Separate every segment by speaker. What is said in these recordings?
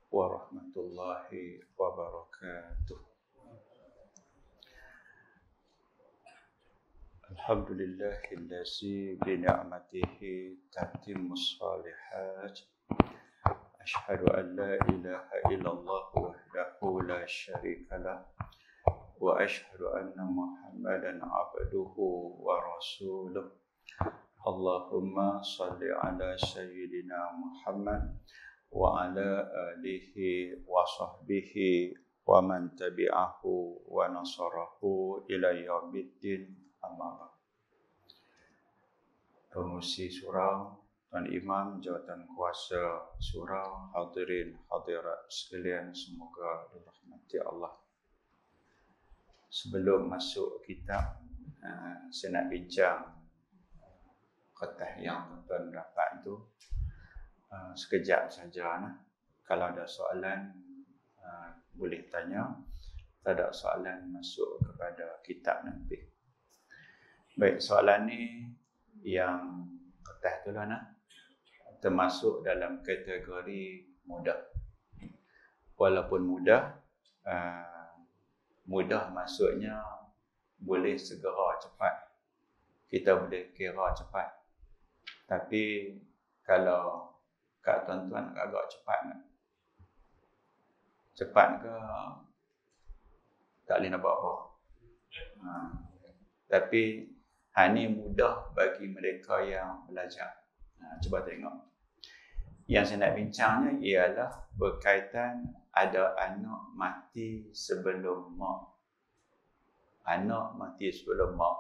Speaker 1: warahmatullahi wabarakatuh. Alhamdulillahillazi bi ni'matihi tatimmus shalihat. Asyhadu an la ilaha illallah wahdahu la syarikalah wa asyhadu anna Muhammadan abduhu wa rasuluh. Allahumma salli ala sayyidina Muhammad wa ala alihi wa sahbihi wa man tabi'ahu wa nasarahu ila yaumiddin, amma ba'd. Pengurusi surau, Tuan Imam, Jawatan Kuasa Surau, hadirin hadirat sekalian, semoga dirahmati Allah. Sebelum masuk kitab, saya nak bincang khutbah yang tuan-tuan dapat tu sekejap saja. Kalau ada soalan boleh tanya. Tak ada soalan, masuk kepada kitab nanti. Baik, soalan ni yang khutbah tu lah termasuk dalam kategori mudah. Walaupun mudah, mudah maksudnya boleh segera cepat. Kita boleh kira cepat. Tapi kalau kat tuan-tuan agak cepat nak. Cepat ke tak boleh nak buat apa. Tapi ini mudah bagi mereka yang belajar. Cuba tengok. Yang saya nak bincangnya ialah berkaitan ada anak mati sebelum mak. Anak mati sebelum mak.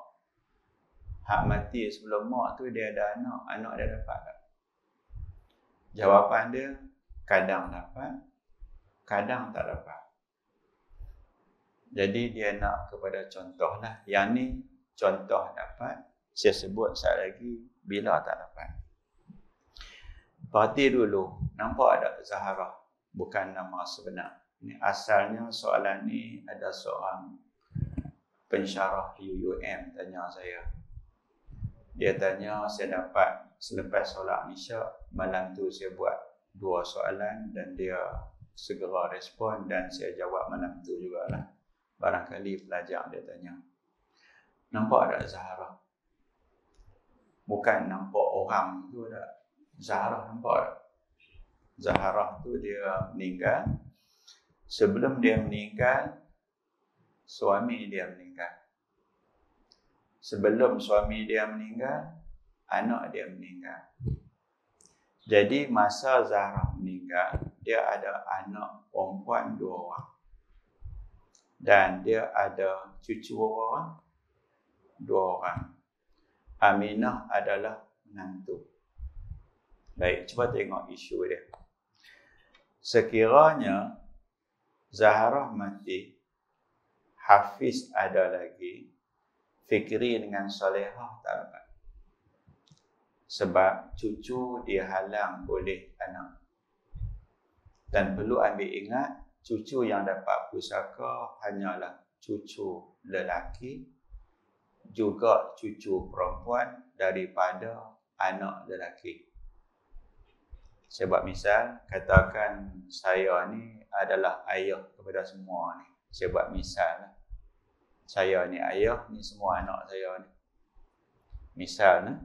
Speaker 1: Hak mati sebelum mak tu dia ada anak dia dapat tak? Jawapan dia kadang dapat, kadang tak dapat. Jadi dia nak kepada contoh lah. Yang ni contoh dapat, saya sebut sekali lagi bila tak dapat. Perhati dulu, nampak ada Zahra, bukan nama sebenar. Ini asalnya soalan ni ada seorang pensyarah UUM tanya saya. Dia tanya, saya dapat selepas solat Isyak, malam tu saya buat 2 soalan dan dia segera respon dan saya jawab malam tu jugalah. Barangkali pelajar dia tanya, nampak tak Zahra? Bukan nampak orang tu tak. Zahra nampak tak? Zahra tu dia meninggal. Sebelum dia meninggal, suami dia meninggal. Sebelum suami dia meninggal, anak dia meninggal. Jadi masa Zahra meninggal, dia ada anak perempuan 2 orang. Dan dia ada cucu orang 2 orang. Aminah adalah menantu. Baik, cuba tengok isu dia. Sekiranya Zahra mati, Hafiz ada lagi, Fikri dengan Salehah tak dapat. Sebab cucu dihalang oleh anak. Dan perlu ambil ingat, cucu yang dapat pusaka hanyalah cucu lelaki, juga cucu perempuan daripada anak lelaki. Saya buat misal, katakan saya ni adalah ayah kepada semua ni. Saya buat misal lah. Saya ni ayah, ni semua anak saya ni. Misal lah.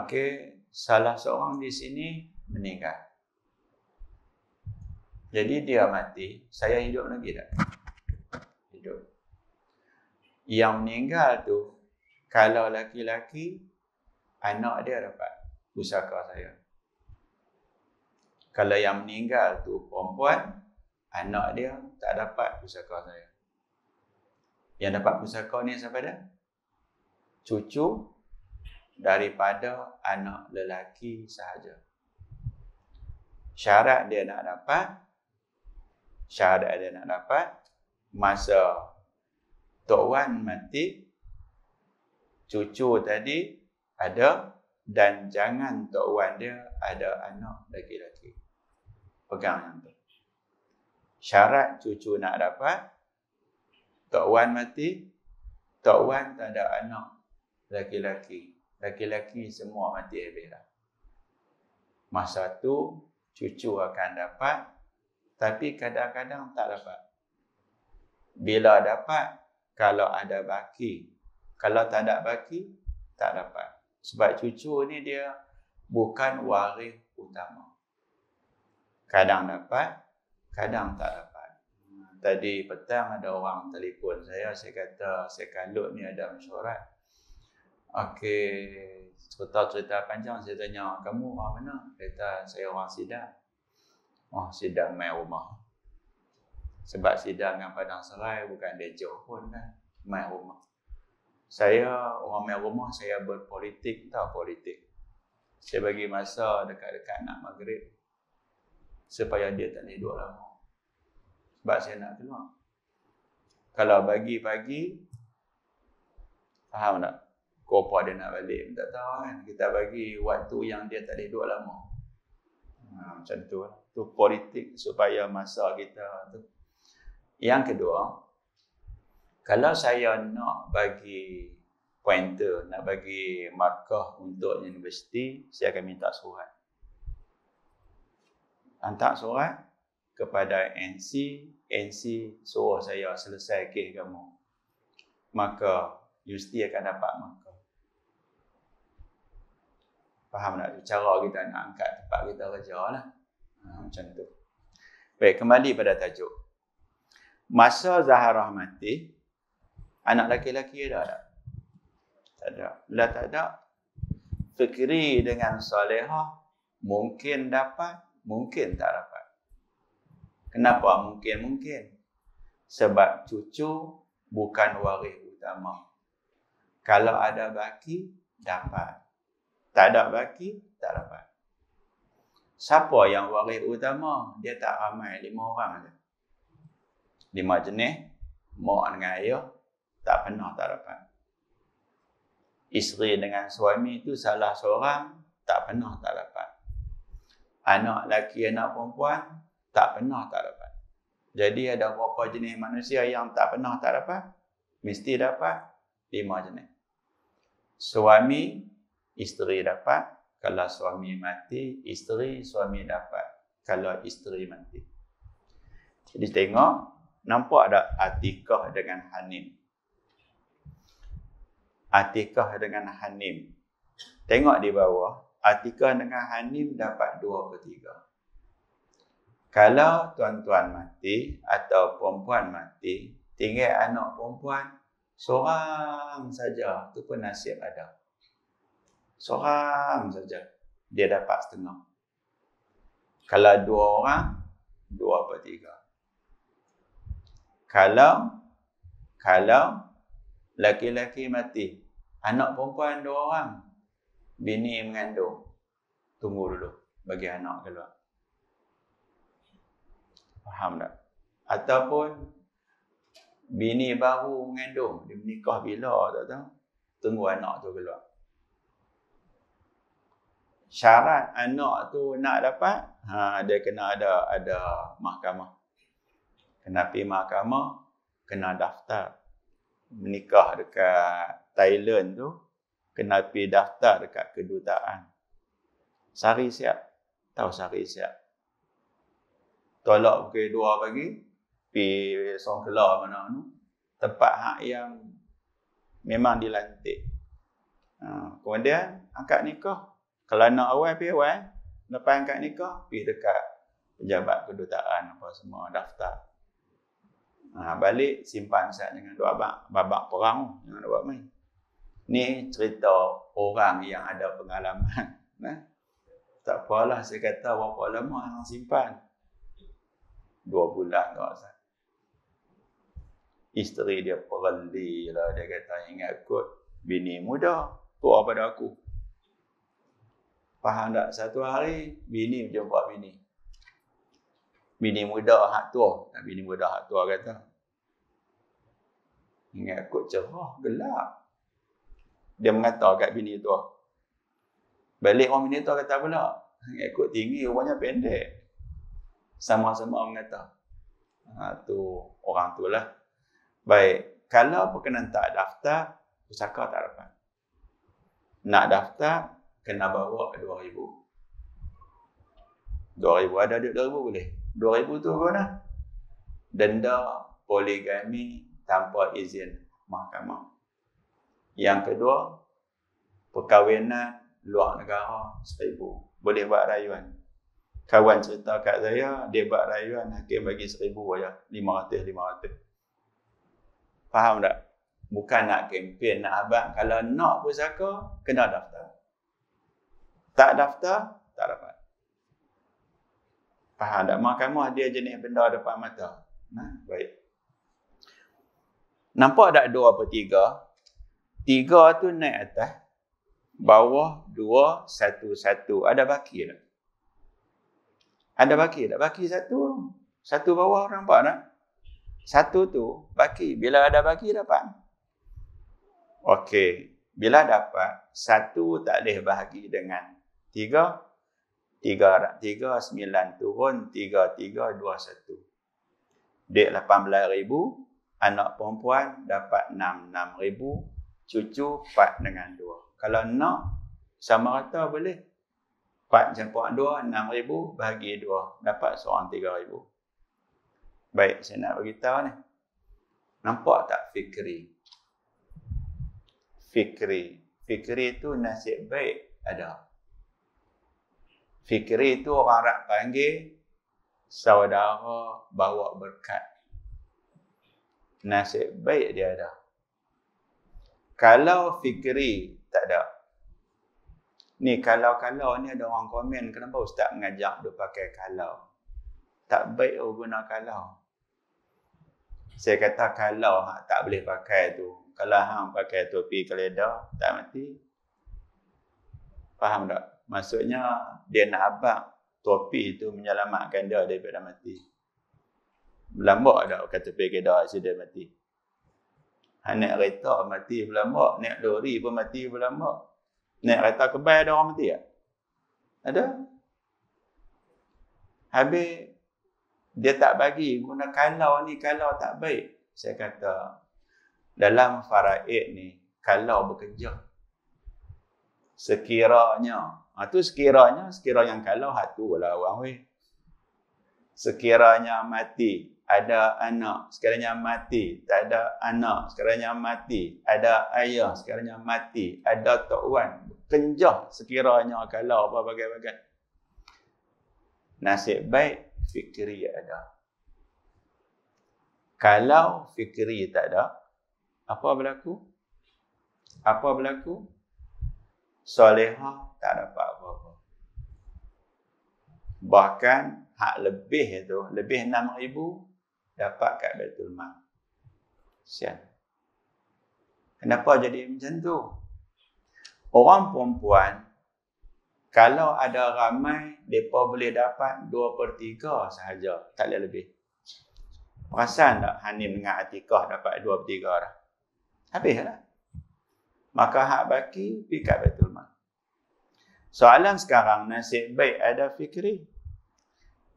Speaker 1: Okey, salah seorang di sini meninggal. Jadi dia mati, saya hidup lagi tak? Hidup. Yang meninggal tu, kalau laki-laki, anak dia dapat pusaka saya. Kalau yang meninggal tu perempuan, anak dia tak dapat pusaka saya. Yang dapat pusaka ni siapa dia? Cucu daripada anak lelaki sahaja. Syarat dia nak dapat masa Tok Wan mati, cucu tadi ada, dan jangan Tok Wan dia ada anak lelaki. Pegang yang tu. Syarat cucu nak dapat, Tok Wan mati, Tok Wan tak ada anak lelaki. Lelaki semua mati habis dah. Masa tu cucu akan dapat, tapi kadang-kadang tak dapat. Bila dapat, kalau ada baki. Kalau tak ada baki, tak dapat. Sebab cucu ni dia bukan waris utama. Kadang dapat, kadang tak dapat. Tadi petang ada orang telefon saya kata, saya kalut ni ada mesyuarat. Okey, cerita panjang, saya tanya, kamu orang mana? Dia kata, saya orang Sidang. Oh, Sidang main rumah. Sebab Sidang dengan Padang Serai bukan dia jauh pun kan, main rumah. Saya orang main rumah, saya berpolitik, tak politik. Saya bagi masa dekat-dekat nak maghrib supaya dia tak boleh duduk lama. Sebab saya nak keluar. Kalau bagi pagi, faham tak? Kopa dia nak balik, tak tahu kan. Kita bagi waktu yang dia tak boleh duduk lama. Macam tu lah. Tu politik supaya masa kita tu. Yang kedua, kalau saya nak bagi pointer, nak bagi markah untuk universiti, saya akan minta surat. Hantar surat kepada NC suruh saya selesai kes kamu. Maka universiti akan dapat markah. Faham tak? Cara kita nak angkat tempat kita kerja lah. Macam tu. Baik, kembali pada tajuk. Masa Zaharah mati, anak lelaki-lelaki ada tak? Tak ada. Bila tak ada, fikri dengan salihah mungkin dapat, mungkin tak dapat. Kenapa mungkin? Sebab cucu bukan waris utama. Kalau ada baki, dapat. Tak ada baki, tak dapat. Siapa yang waris utama? Dia tak ramai, 5 orang saja. 5 jenis, mak dengan ayah, tak pernah tak dapat. Isteri dengan suami itu salah seorang, tak pernah tak dapat. Anak lelaki, anak perempuan, tak pernah tak dapat. Jadi ada berapa jenis manusia yang tak pernah tak dapat? Mesti dapat 5 jenis. Suami, isteri dapat. Kalau suami mati, isteri, suami dapat. Kalau isteri mati. Jadi tengok, nampak ada Atikah dengan Hanim. Atikah dengan Hanim. Tengok di bawah, Atikah dengan Hanim dapat 2/3. Kalau tuan-tuan mati atau perempuan mati, tinggal anak perempuan seorang saja, tu pun nasib ada. Seorang saja, dia dapat setengah. Kalau 2 orang, 2/3. Kalau laki-laki mati, anak perempuan 2 orang, bini mengandung, tunggu dulu bagi anak keluar. Faham tak? Ataupun bini baru mengandung, dia menikah bila tak tahu, tunggu anak tu keluar. Syarat anak tu nak dapat, dia kena ada mahkamah. Kena pergi mahkamah, kena daftar. Menikah dekat Thailand tu, kena pergi daftar dekat kedutaan. Sari siap. Tahu sari siap. Tolak pukul 2 pagi, pergi Songkela mana tu. Tempat hak yang memang dilantik. Kemudian angkat nikah. Kalau nak awal, pergi awal. Lepas angkat nikah, pergi dekat pejabat kedutaan apa semua, daftar. Balik, simpan sat, jangan duk babak perang, jangan duk buat main. Ni cerita orang yang ada pengalaman. Tak apalah, saya kata berapa lama hang simpan? 2 bulan tak usah. Isteri dia perli lah, dia kata ingat kot bini muda, tua pada aku. Faham tak? Satu hari, bini berjumpa bini. Bini muda hak tua. Bini muda hak tua kata, ingat kot cerah, gelap. Dia mengata kat bini tua. Balik orang bini tua kata pula, ingat kot tinggi, rupanya pendek. Sama-sama mengata. Tu orang tu lah. Baik, kalau berkenan tak daftar, pusaka tak dapat. Nak daftar, kena bawa 2,000. 2,000 ada duit 2,000 boleh. 2,000 tu apa dah? Denda poligami tanpa izin mahkamah. Yang kedua, perkahwinan luar negara 1,000. Boleh buat rayuan. Kawan cerita kat saya, dia buat rayuan, hakim bagi 1,000 aja. 500. Faham tak? Bukan nak kempen, nak abang. Kalau nak pusaka, kena daftar. Tak daftar, tak dapat. Faham tak? Mahkamah dia jenis benda depan mata. Nah, baik. Nampak tak 2/3? 3 tu naik atas. Bawah 2, 1. Ada baki tak? Ada baki tak? Baki 1. 1 bawah, nampak tak? 1 tu baki. Bila ada baki dapat. Okey. Bila dapat, 1 tak boleh bahagi dengan 3. 3, 9 turun, 3, 2, 1. Dek 18,000, anak perempuan dapat 6,000, cucu 4 dengan 2. Kalau nak, sama rata boleh. 4 campur 2, 6,000, bahagi 2. Dapat seorang 3,000. Baik, saya nak beritahu ni. Nampak tak fikri? Fikri tu nasib baik ada. Fikri tu orang Arab panggil saudara bawa berkat. Nasib baik dia ada. Kalau fikri tak ada. Ni kalau ni ada orang komen, kenapa ustaz mengajak dia pakai kalau? Tak baik guna kalau. Saya kata kalau tak boleh pakai tu. Kalau hang pakai topi keledar, tak mati. Faham tak? Maksudnya dia nak abang topi tu menyelamatkan dia daripada mati. Berlambak tak pakai topi keledar dia mati. Naik kereta mati berlambak, naik lori pun mati berlambak. Naik kereta kebal ada orang mati tak? Ada. Habis dia tak bagi guna kalau ni, kalau tak baik. Saya kata dalam faraid ni kalau bekerja sekiranya yang kalau hatu lah orang weh. Sekiranya mati ada anak, sekiranya mati tak ada anak, sekiranya mati ada ayah, sekiranya mati ada tok wan, kenjah sekiranya kalau apa bagai-bagai. Nasib baik fikri ada. Kalau fikri tak ada, apa berlaku? Solehah tak dapat apa-apa. Bahkan hak lebih tu, lebih 6,000 dapat kat Baitul Mal. Sian. Kenapa jadi macam tu? Orang perempuan, kalau ada ramai, mereka boleh dapat 2/3 sahaja. Tak boleh lebih. Perasan tak Hanim dengan Atikah dapat 2/3 dah? Habis dah. Maka hak baki pergi kat Baitul Mal. Soalan sekarang, nasib baik ada fikri.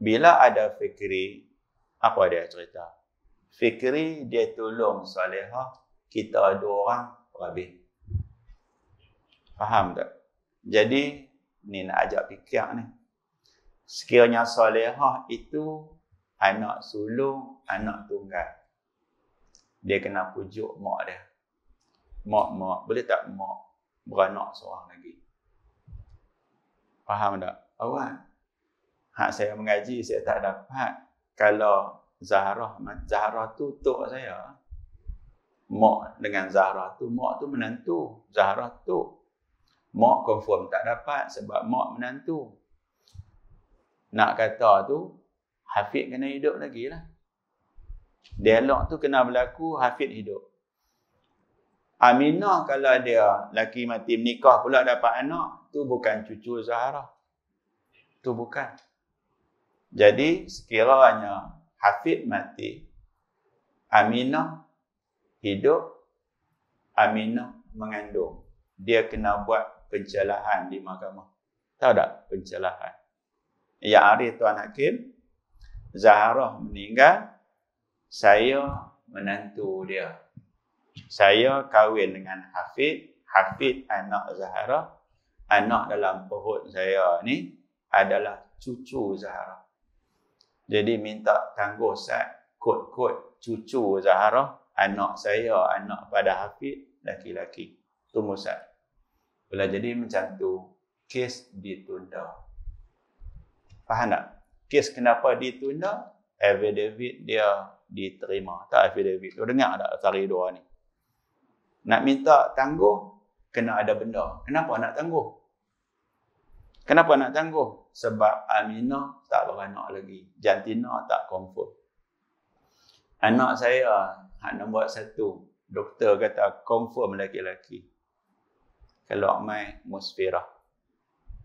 Speaker 1: Bila ada fikri, apa dia cerita? Fikri dia tolong solehah, kita 2 orang habis. Faham tak? Jadi, ni nak ajak fikir ni. Sekiranya solehah itu anak sulung, anak tunggal. Dia kena pujuk mak dia. Mak, boleh tak mak beranak seorang lagi? Faham tak? Awak, hak saya mengaji, saya tak dapat. Kalau Zahra tu tok saya. Mak dengan Zahra tu, mak tu menantu. Zahra tok. Mak confirm tak dapat sebab mak menantu. Nak kata tu, Hafid kena hidup lagi lah. Dialog tu kena berlaku, Hafid hidup. Aminah kalau dia laki mati menikah pula dapat anak, tu bukan cucu Zahra. Tu bukan. Jadi sekiranya Hafid mati, Aminah hidup, Aminah mengandung. Dia kena buat pencerahan di mahkamah. Tahu tak pencerahan? Yang hari Tuan Hakim, Zahra meninggal, saya menantu dia. Saya kahwin dengan Hafid. Hafid anak Zahra. Anak dalam perut saya ni adalah cucu Zahra. Jadi minta tangguh Ustaz, kod cucu Zahra, anak saya, anak pada Hafiz, laki-laki. Tunggu Ustaz. Bila jadi macam tu, kes ditunda. Faham tak? Kes kenapa ditunda? Affidavit dia diterima. Tak affidavit. Kau dengar tak tarik dua ni? Nak minta tangguh, kena ada benda. Kenapa nak tangguh? Kenapa nak tangguh? Sebab Aminah tak beranak lagi. Jantina tak confirm. Anak saya, nombor 1, doktor kata confirm laki-laki. Kalau mai Musfirah.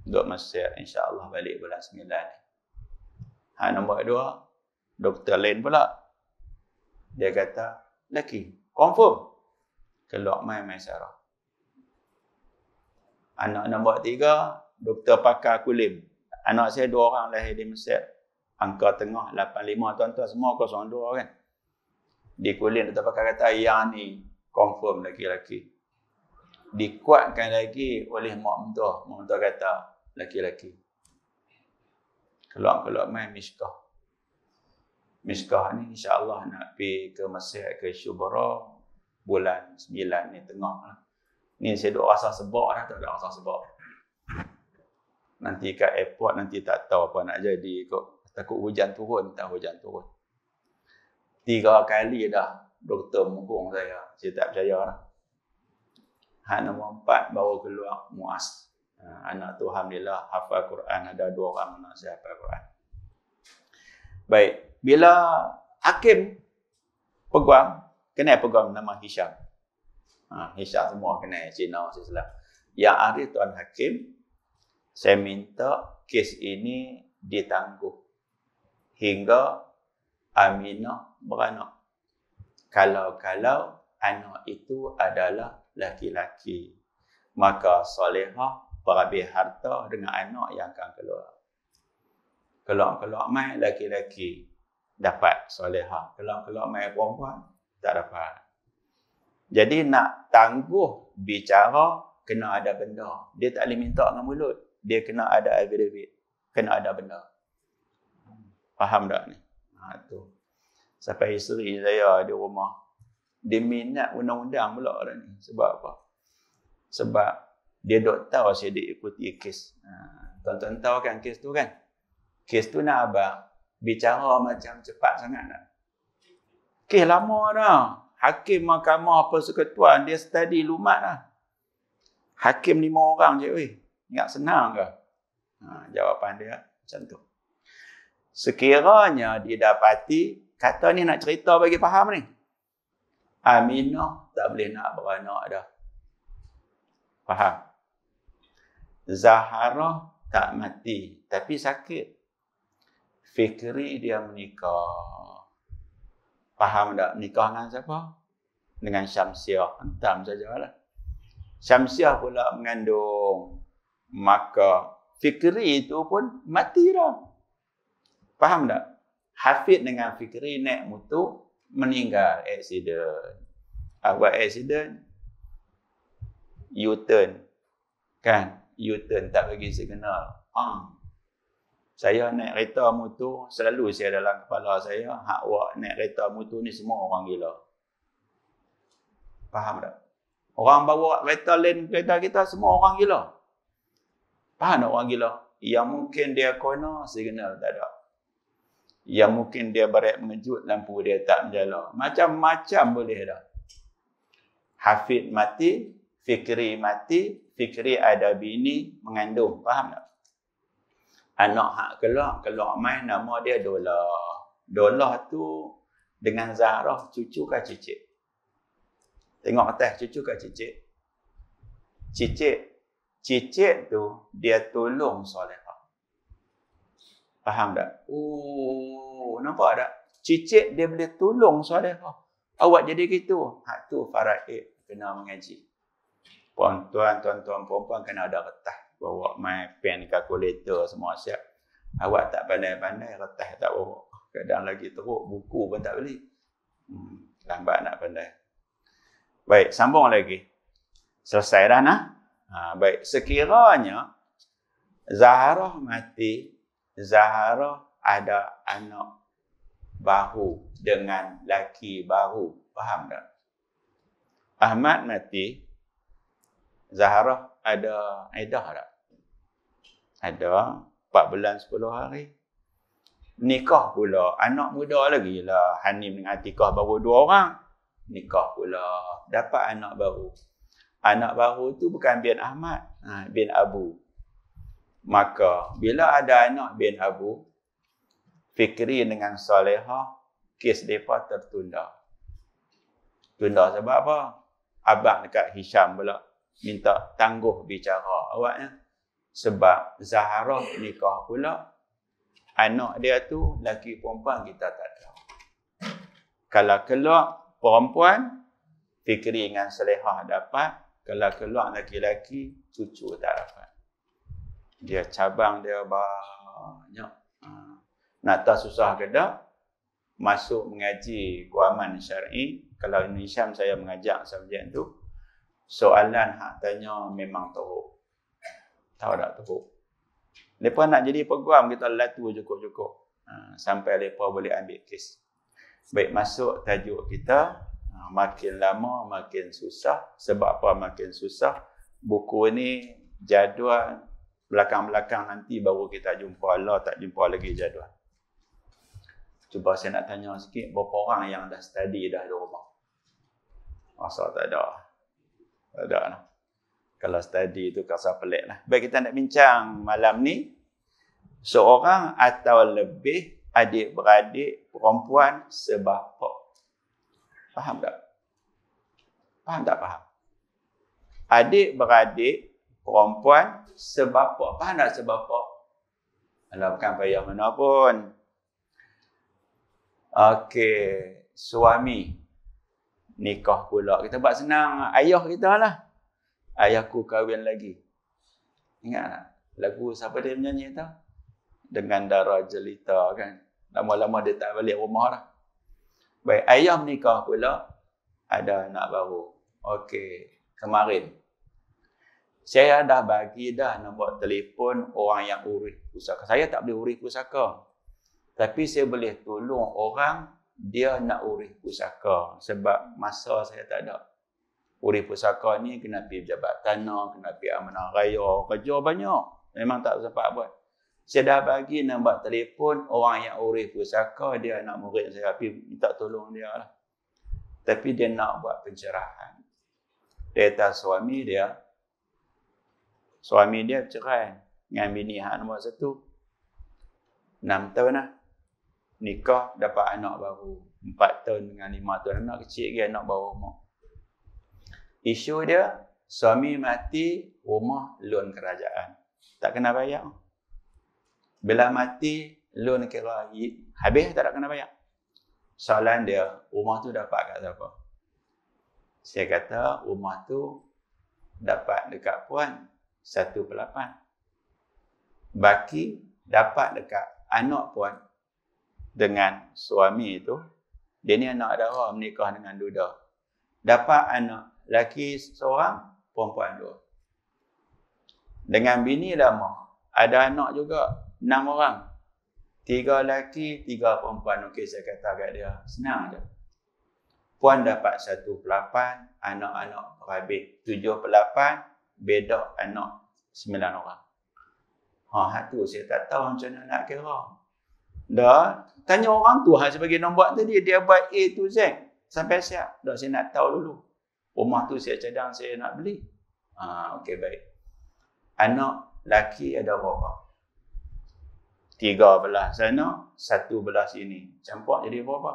Speaker 1: Duk Mesir, insya-Allah balik bulan 9 ni. Nombor 2, doktor lain pula. Dia kata, laki. Confirm. Kalau mai Sarah. Anak nombor 3, doktor pakar Kulim. Anak saya 2 orang lahir di Mesir. Angka tengah 85, tuan-tuan semua 02 kan. Di Kulim doktor pakar kata, yang ni confirm laki-laki. Dikuatkan lagi oleh mak mentua. Mak mentua kata, laki-laki. Keluar mai Mishkah. Mishkah ni insya-Allah nak pergi ke Mesir, ke Syubra bulan 9 ni tengah lah. Ni saya duk rasa sebab dah, tak ada rasa sebab. Nanti kat airport nanti tak tahu apa nak jadi kot. Takut hujan turun, tak hujan turun. 3 kali dah doktor mengurung saya. Saya tak percaya dah. Nombor 4 baru keluar Muaz. Anak tu alhamdulillah hafal Quran. Ada 2 orang anak saya hafal Quran. Baik. Bila hakim peguam, kenal peguam nama Hisham. Hisham semua kenal, Cina, Islam. Yang hari Tuan Hakim, saya minta kes ini ditangguh hingga Aminah beranak. Kalau anak itu adalah laki-laki, maka solehah berhabis harta dengan anak yang akan keluar. Keluar mai laki-laki dapat solehah. Keluar mai perempuan tak dapat. Jadi nak tangguh bicara kena ada benda. Dia tak boleh minta dengan mulut. Dia kena ada affidavit. Kena ada benda. Faham tak ni? Tu. Sampai isteri saya di rumah, dia minat undang-undang pula dah ni. Sebab apa? Sebab dia dok tahu saya diikuti kes. Tuan-tuan tahu kan kes tu kan? Kes tu nak abang bicara macam cepat sangat tak? Kes lama dah. Hakim Mahkamah Persekutuan dia study lumat dah. Hakim 5 orang je weh. Ingat senang ke? Jawapan dia macam tu. Sekiranya didapati, kata ni nak cerita bagi faham ni. Aminah tak boleh nak beranak dah. Faham? Zahra tak mati, tapi sakit. Fikri dia menikah. Faham tak? Nikah dengan siapa? Dengan Syamsiah. Hentam sajalah. Syamsiah pula mengandung. Maka Fikri itu pun mati dah. Faham tak? Hafiz dengan Fikri naik motor, meninggal. Accident. Buat accident. U-turn. Kan? U-turn tak bagi signal. Saya naik kereta motor, selalu saya dalam kepala saya, hak awak naik kereta motor ni semua orang gila. Faham tak? Orang bawa kereta lain kereta kita, semua orang gila. Faham tak orang gila? Yang mungkin dia kona, signal tak ada. Yang mungkin dia berat mengejut, lampu dia tak menjala. Macam-macam boleh dah. Hafiz mati, Fikri mati, Fikri ada bini mengandung. Faham tak? Anak hak keluar main nama dia Dolah. Dolah tu dengan Zahra cucu ke cicit? Tengok atas cucu ke cicit? Cicit. Cicit tu dia tolong solehah. Faham tak? Nampak tak? Cicit dia boleh tolong solehah. Awak jadi gitu. Hak tu faraid kena mengaji. Tuan-tuan perempuan kena ada retah. Bawa main pen, kalkulator semua siap. Awak tak pandai-pandai, retah tak bawa. Kadang lagi teruk, buku pun tak beli. Lambat nak pandai. Baik, sambung lagi. Selesai dah nah? Baik, sekiranya Zahra mati, Zaharah ada anak baru dengan laki baru. Faham tak? Ahmad mati, Zaharah ada iddah tak? Ada 4 bulan 10 hari. Nikah pula, anak muda lagi lah. Hanim dengan Atikah baru 2 orang. Nikah pula, dapat anak baru. Anak baru tu bukan bin Ahmad, bin Abu. Maka, bila ada anak bin Abu, Fikri dengan Salehah, kes mereka tertunda. Tunda sebab apa? Abang dekat Hisham pula minta tangguh bicara awaknya. Sebab Zaharah nikah pula, anak dia tu laki perempuan kita tak tahu. Kalau keluar perempuan, Fikri dengan Salehah dapat. Kalau keluar laki-laki, cucu tak dapat. Dia cabang dia banyak. Nak tahu susah ke tak? Masuk mengaji Guaman Syar'i. Kalau Indonesia saya mengajak subjek tu, soalan hak tanya memang teruk. Tahu tak teruk? Mereka nak jadi peguam, kita latu cukup-cukup. Sampai mereka boleh ambil kes. Baik, masuk tajuk kita. Makin lama makin susah. Sebab apa makin susah? Buku ni jadual belakang-belakang nanti baru kita jumpa. Allah tak jumpa lagi jadual. Cuba saya nak tanya sikit, berapa orang yang dah study dah di rumah? Masa tak ada. Tak ada lah. Kalau study tu kasar pelik lah. Baik, kita nak bincang malam ni. Seorang atau lebih adik-beradik perempuan sebapa. Faham tak? Faham tak faham? Adik-beradik perempuan sebapa. Faham tak sebapa? Alah, bukan payah mana pun. Okey, suami nikah pula. Kita buat senang, ayah kita lah. Ayahku kahwin lagi. Ingat tak? Lagu siapa dia menyanyi tu? Dengan darah jelita kan. Lama-lama dia tak balik rumah lah. Baik, ayah menikah pula. Ada anak baru. Okey, kemarin. Saya dah bagi dah nombor telefon orang yang urus pusaka. Saya tak boleh urus pusaka. Tapi saya boleh tolong orang dia nak urus pusaka. Sebab masa saya tak ada. Urus pusaka ni kena pergi pejabat tanah, kena pergi amanah raya, kerja banyak. Memang tak sempat buat. Saya dah bagi nombor telefon orang yang urus pusaka, dia nak murid saya pergi minta tolong dia lah. Tapi dia nak buat pencerahan. Dia kata suami dia bercerai dengan bini hak nombor 1. 6 tahun lah. Nikah dapat anak baru. 4 tahun dengan 5 tahun. Anak kecil lagi, anak baru rumah. Isu dia, suami mati, rumah loan kerajaan. Tak kena bayar. Bila mati, loan kira habis tak kena bayar. Soalan dia, rumah tu dapat kat siapa? Saya kata, rumah tu dapat dekat puan 1/8. Baki dapat dekat anak puan dengan suami itu. Dia ni anak dara menikah dengan duda. Dapat anak laki seorang, perempuan 2. Dengan bini lama, ada anak juga 6 orang. 3 laki, 3 perempuan. Okey, saya kata kat dia, senang je. Puan dapat 1/8, anak-anak berhabis 7/8, beda anak 9 orang. Hak tu saya tak tahu macam mana nak kira. Dah, tanya orang tu hak sebagai nombor tadi, dia buat A to Z. Sampai siap. Dah, saya nak tahu dulu. Rumah tu saya cadang, saya nak beli. Okey, baik. Anak laki ada berapa? 3 belah sana, 1 belah sini. Campak jadi berapa?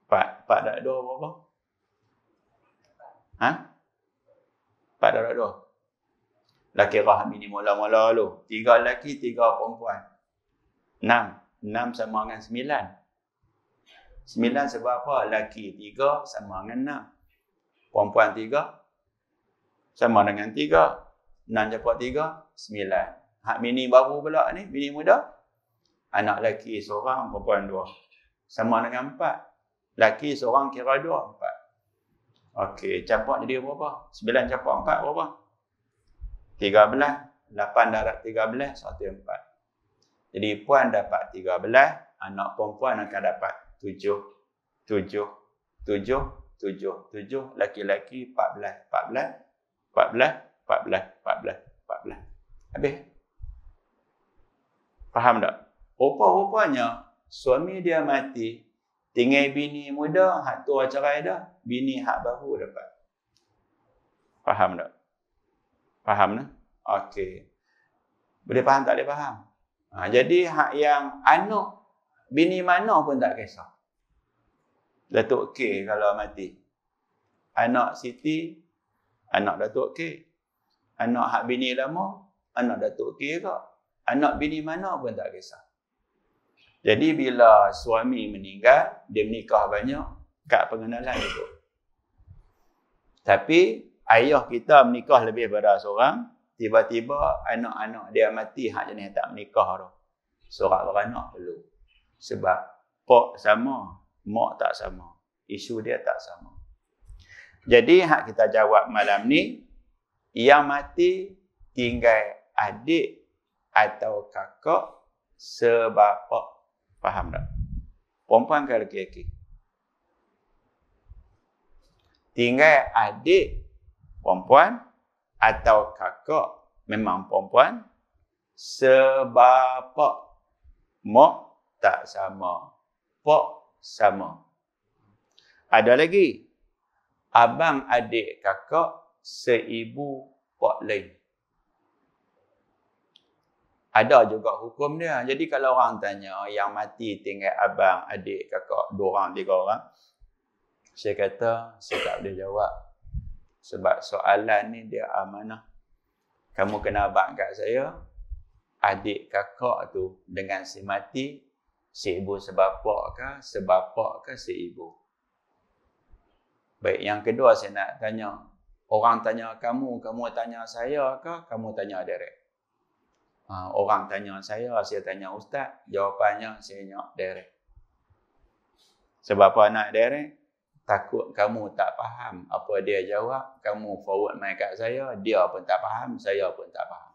Speaker 1: 4. 4 dak 2 berapa? 4 dak 2. Laki rah bini mula-mula lu. 3 laki, 3 perempuan. 6. 6 sama dengan 9. 9 sebab apa? Laki 3 sama dengan 6. Perempuan 3 sama dengan 3. 6 campur 3, 9. Hak bini baru pula ni, bini muda. Anak laki seorang, perempuan 2. Sama dengan 4. Laki seorang kira 2, 4. Okey, campur jadi berapa? 9 campur 4 berapa? 13. 8 darab 13, 1/4. Jadi puan dapat 13, anak perempuan akan dapat 7, 7, 7, 7, 7, laki-laki 14, 14, 14, 14, 14, 14. Habis. Faham tak? Rupa-rupanya suami dia mati, tinggal bini muda, hak tua cerai dah, bini hak baru dapat. Faham tak? Faham tak? Okey. Boleh faham tak boleh faham? Jadi hak yang anak bini mana pun tak kisah. Datuk K kalau mati. Anak Siti, anak Datuk K. Anak hak bini lama, anak Datuk K ke. Anak bini mana pun tak kisah. Jadi bila suami meninggal, dia menikah banyak, kad pengenalan itu. Tapi ayah kita menikah lebih daripada seorang, tiba-tiba anak-anak dia mati, hak jenis tak menikah tu. Sorak beranak perlu. Sebab pak sama, mak tak sama. Isu dia tak sama. Jadi hak kita jawab malam ni, yang mati tinggal adik atau kakak sebapa. Faham tak? Perempuan ke lelaki? Tinggal adik perempuan atau kakak memang perempuan sebapa. Mak tak sama, pak sama. Ada lagi, abang adik kakak seibu pak lain. Ada juga hukum dia. Jadi kalau orang tanya yang mati tinggal abang, adik, kakak, 2 orang, 3 orang, saya kata saya tak boleh jawab. Sebab soalan ni dia amanah. Kamu kena abang kat saya, adik kakak tu dengan si mati, si ibu sebapa ke si ibu. Baik, yang kedua saya nak tanya. Orang tanya kamu tanya saya ke, kamu tanya direct? Orang tanya saya tanya ustaz. Jawapannya saya nak direct. Sebab apa nak direct? Takut kamu tak faham apa dia jawab, kamu forward mic kat saya, dia pun tak faham, saya pun tak faham.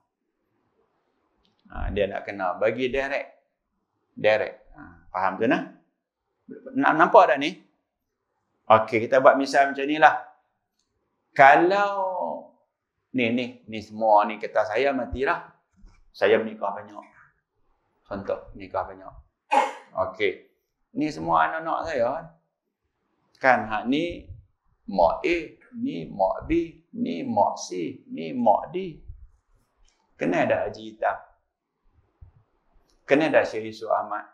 Speaker 1: Dia nak kena bagi direct. Faham tu nah? Nampak tak ni? Okey, kita buat misal macam ni lah. Kalau ni semua ni kata saya matilah. Saya menikah banyak. Contoh, nikah banyak. Okey. Ni semua anak-anak saya. Kan hak ni mak A, ni mak B, ni mak C, ni mak D. Kena ada Haji Hitam. Kena ada Syekh Yusuf Ahmad.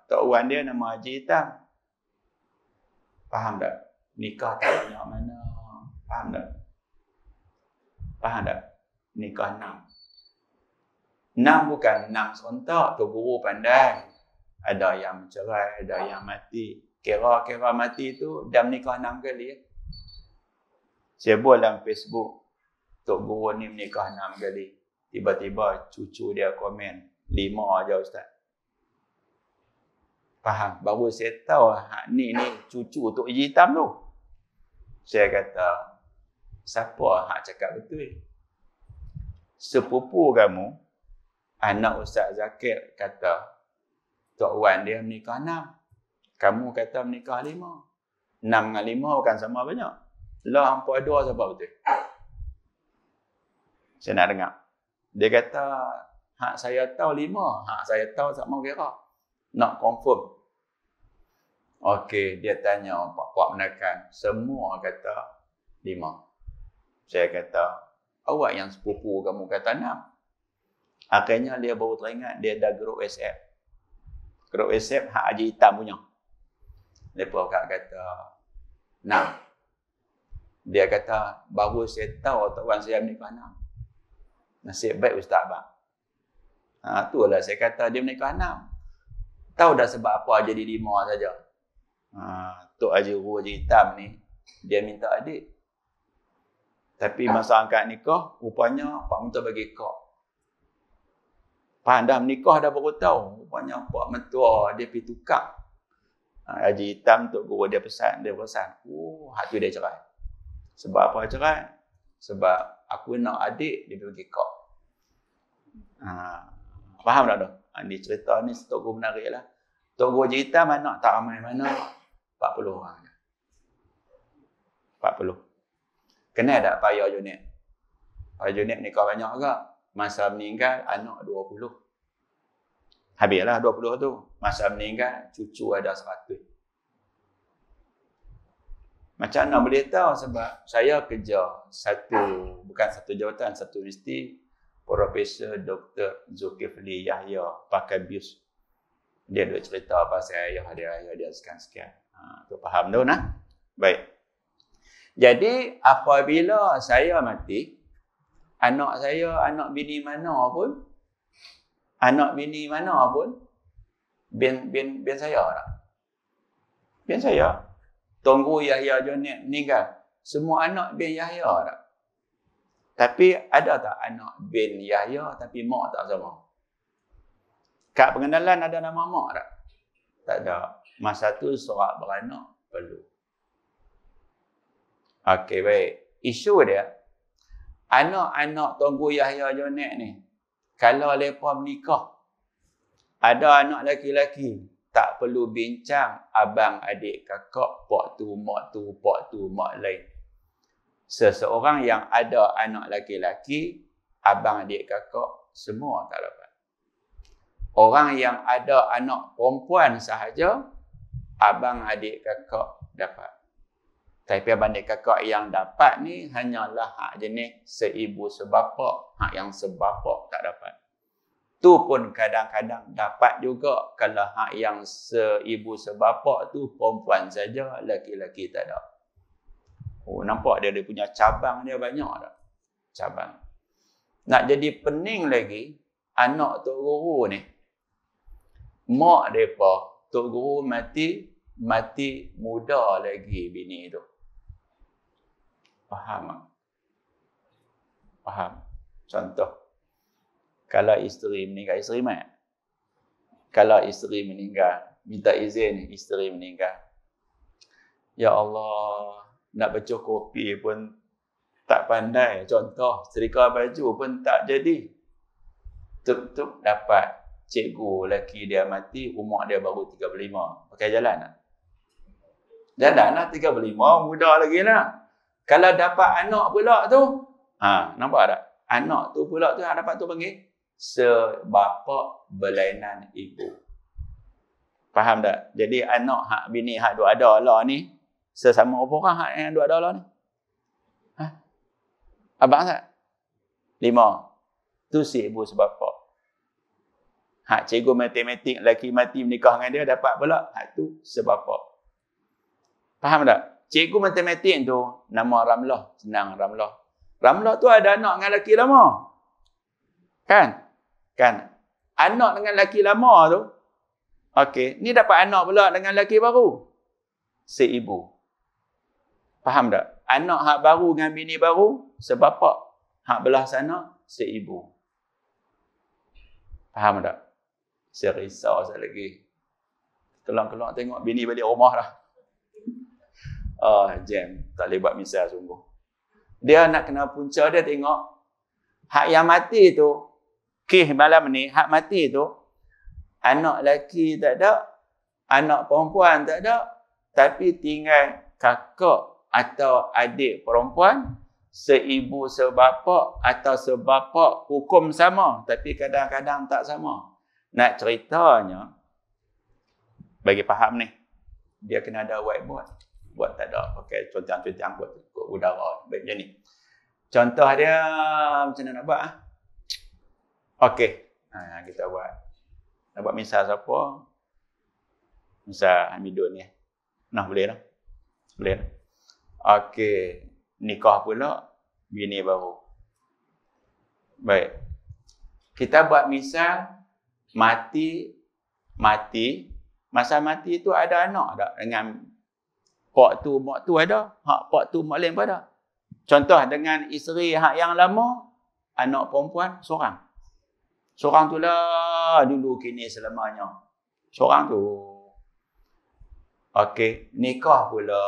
Speaker 1: Tok Wan dia nama Haji Hitam. Faham tak? Nikah tak banyak mana. Faham tak? Faham tak? Nikah 6 bukan 6 serentak. Tok Guru pandai. Ada yang mencerai, ada yang mati. Kira-kira mati tu dah menikah 6 kali. Saya buat dalam Facebook, Tok Guru ni menikah 6 kali. Tiba-tiba cucu dia komen, 5 aja ustaz. Faham? Baru saya tahu hak ni cucu Tok Haji Hitam tu. Saya kata, siapa hak cakap betul? Sepupu kamu, anak Ustaz Zakir kata, Tok Wan dia menikah 6. Kamu kata menikah 5. 6 dengan 5 bukan sama banyak. Lah hampa 2 siapa betul? Saya nak dengar. Dia kata, hak saya tahu 5. Hak saya tahu tak mau kira. Nak confirm. Okey, dia tanya Pak menekan. Semua kata 5. Saya kata, awak yang sepupu kamu kata 6. Akhirnya dia baru teringat dia ada grup WhatsApp. Grup WhatsApp hak Haji Hitam punya. Lepas kata 6. Dia kata, baru saya tahu Tok Wan saya menikah 6. Nasib baik Ustaz Abang. Itulah saya kata dia menikah 6. Tahu dah sebab apa jadi 5 saja. Tok Haji Guru Haji Hitam ni, dia minta adik. Tapi masa angkat nikah, rupanya Pak Mentua bagi kak. Pak dah menikah dah baru tahu. Rupanya Pak Mentua dia pergi tukar. Haji Hitam Tok Guru dia pesan. Hak tu dia cerai. Sebab apa cerai? Sebab aku nak adik, dia bagi kak. Faham tak tu? Ni cerita ni Tok Guru menarik lah. Tok Guru cerita mana tak ramai mana 40 orang. 40. Kenal tak Pak Ayah Junet? Pak Junet nikah banyak agak. Masa meninggal anak 20. Habislah 20 tu. Masa meninggal cucu ada 100. Macam mana boleh tahu? Sebab saya kerja bukan satu jawatan, satu universiti, Profesor Dr. Zulkifli Yahya pakai BIUS. Dia duk cerita pasal ayah dia sekian-sekian. Tu faham tu nah. Baik. Jadi apabila saya mati, anak saya, anak bini mana pun, bin saya tak? Bin saya. Tunggu Yahya Junet meninggal. Semua anak bin Yahya tak? Tapi ada tak anak bin Yahya tapi mak tak sama? Kat pengenalan ada nama mak tak? Tak ada. Masa tu sorak beranak perlu. Okey, baik. Isu dia, anak-anak Tunggu Yahya Junet ni, kalau mereka menikah, ada anak lelaki-lelaki, tak perlu bincang abang, adik, kakak, pak tu, mak lain. Seseorang yang ada anak lelaki-lelaki, abang, adik, kakak, semua tak dapat. Orang yang ada anak perempuan sahaja, abang, adik, kakak dapat. Tapi abang, adik, kakak yang dapat ni hanyalah hak jenis seibu sebapa, hak yang sebapa tak dapat. Tu pun kadang-kadang dapat juga kalau hak yang seibu sebapa tu perempuan saja, lelaki-lelaki tak ada. Oh, nampak dia punya cabang dia banyak tak? Cabang. Nak jadi pening lagi, anak Tok Guru ni, mak mereka, Tok Guru mati muda lagi bini tu. Faham tak? Faham. Contoh, kalau isteri meninggal, isteri mat. Kalau isteri meninggal, minta izin isteri meninggal. Ya Allah, nak becuh kopi pun tak pandai. Contoh, setrika baju pun tak jadi. Tuk-tuk dapat cikgu lelaki dia mati, umur dia baru 35. Pakai jalan tak? Jalan lah 35, muda lagi lah. Kalau dapat anak pula tu, nampak tak? Anak tu pula tu, dapat tu panggil sebapa berlainan ibu. Faham tak? Jadi anak hak bini hak duk ada lah ni, sesama apa orang hak yang duk ada lah ni? Abang tak? 5. Tu si ibu sebapa. Hak cikgu matematik lelaki mati menikah dengan dia dapat pula, hak tu sebapa. Faham tak? Cikgu matematik tu nama Ramlah, senang Ramlah. Ramlah tu ada anak dengan lelaki lama. Kan? Anak dengan lelaki lama tu, okey, ni dapat anak pula dengan lelaki baru. Seibu. Faham tak? Anak hak baru dengan bini baru, sebapa. Hak belah sana, seibu. Faham tak? Saya risau saya lagi. Kelang-kelang tengok bini balik rumah dah. Jam. Tak boleh buat misal sungguh. Dia nak kena punca dia tengok. Hak yang mati tu, malam ni, hak mati tu, anak lelaki tak ada, anak perempuan tak ada, tapi tinggal kakak atau adik perempuan, seibu sebapa atau sebapa hukum sama, tapi kadang-kadang tak sama. Nak ceritanya, bagi faham ni, dia kena ada whiteboard. Buat tak ada, pakai contoh-contoh buat udara. Baik macam ni. Contoh dia, macam mana nak buat? Okey, kita buat. Nak buat misal siapa? Misal Hamidun ni. Nah, boleh lah. Boleh lah. Okey, nikah pula, bini baru. Baik. Kita buat misal, mati. Masa mati tu ada anak tak dengan pak tu, mak tu ada? Hak pak tu, mak lain pun ada. Contoh dengan isteri hak yang lama, anak perempuan seorang. Seorang tu lah dulu kini selamanya. Seorang tu. Okey, nikah pula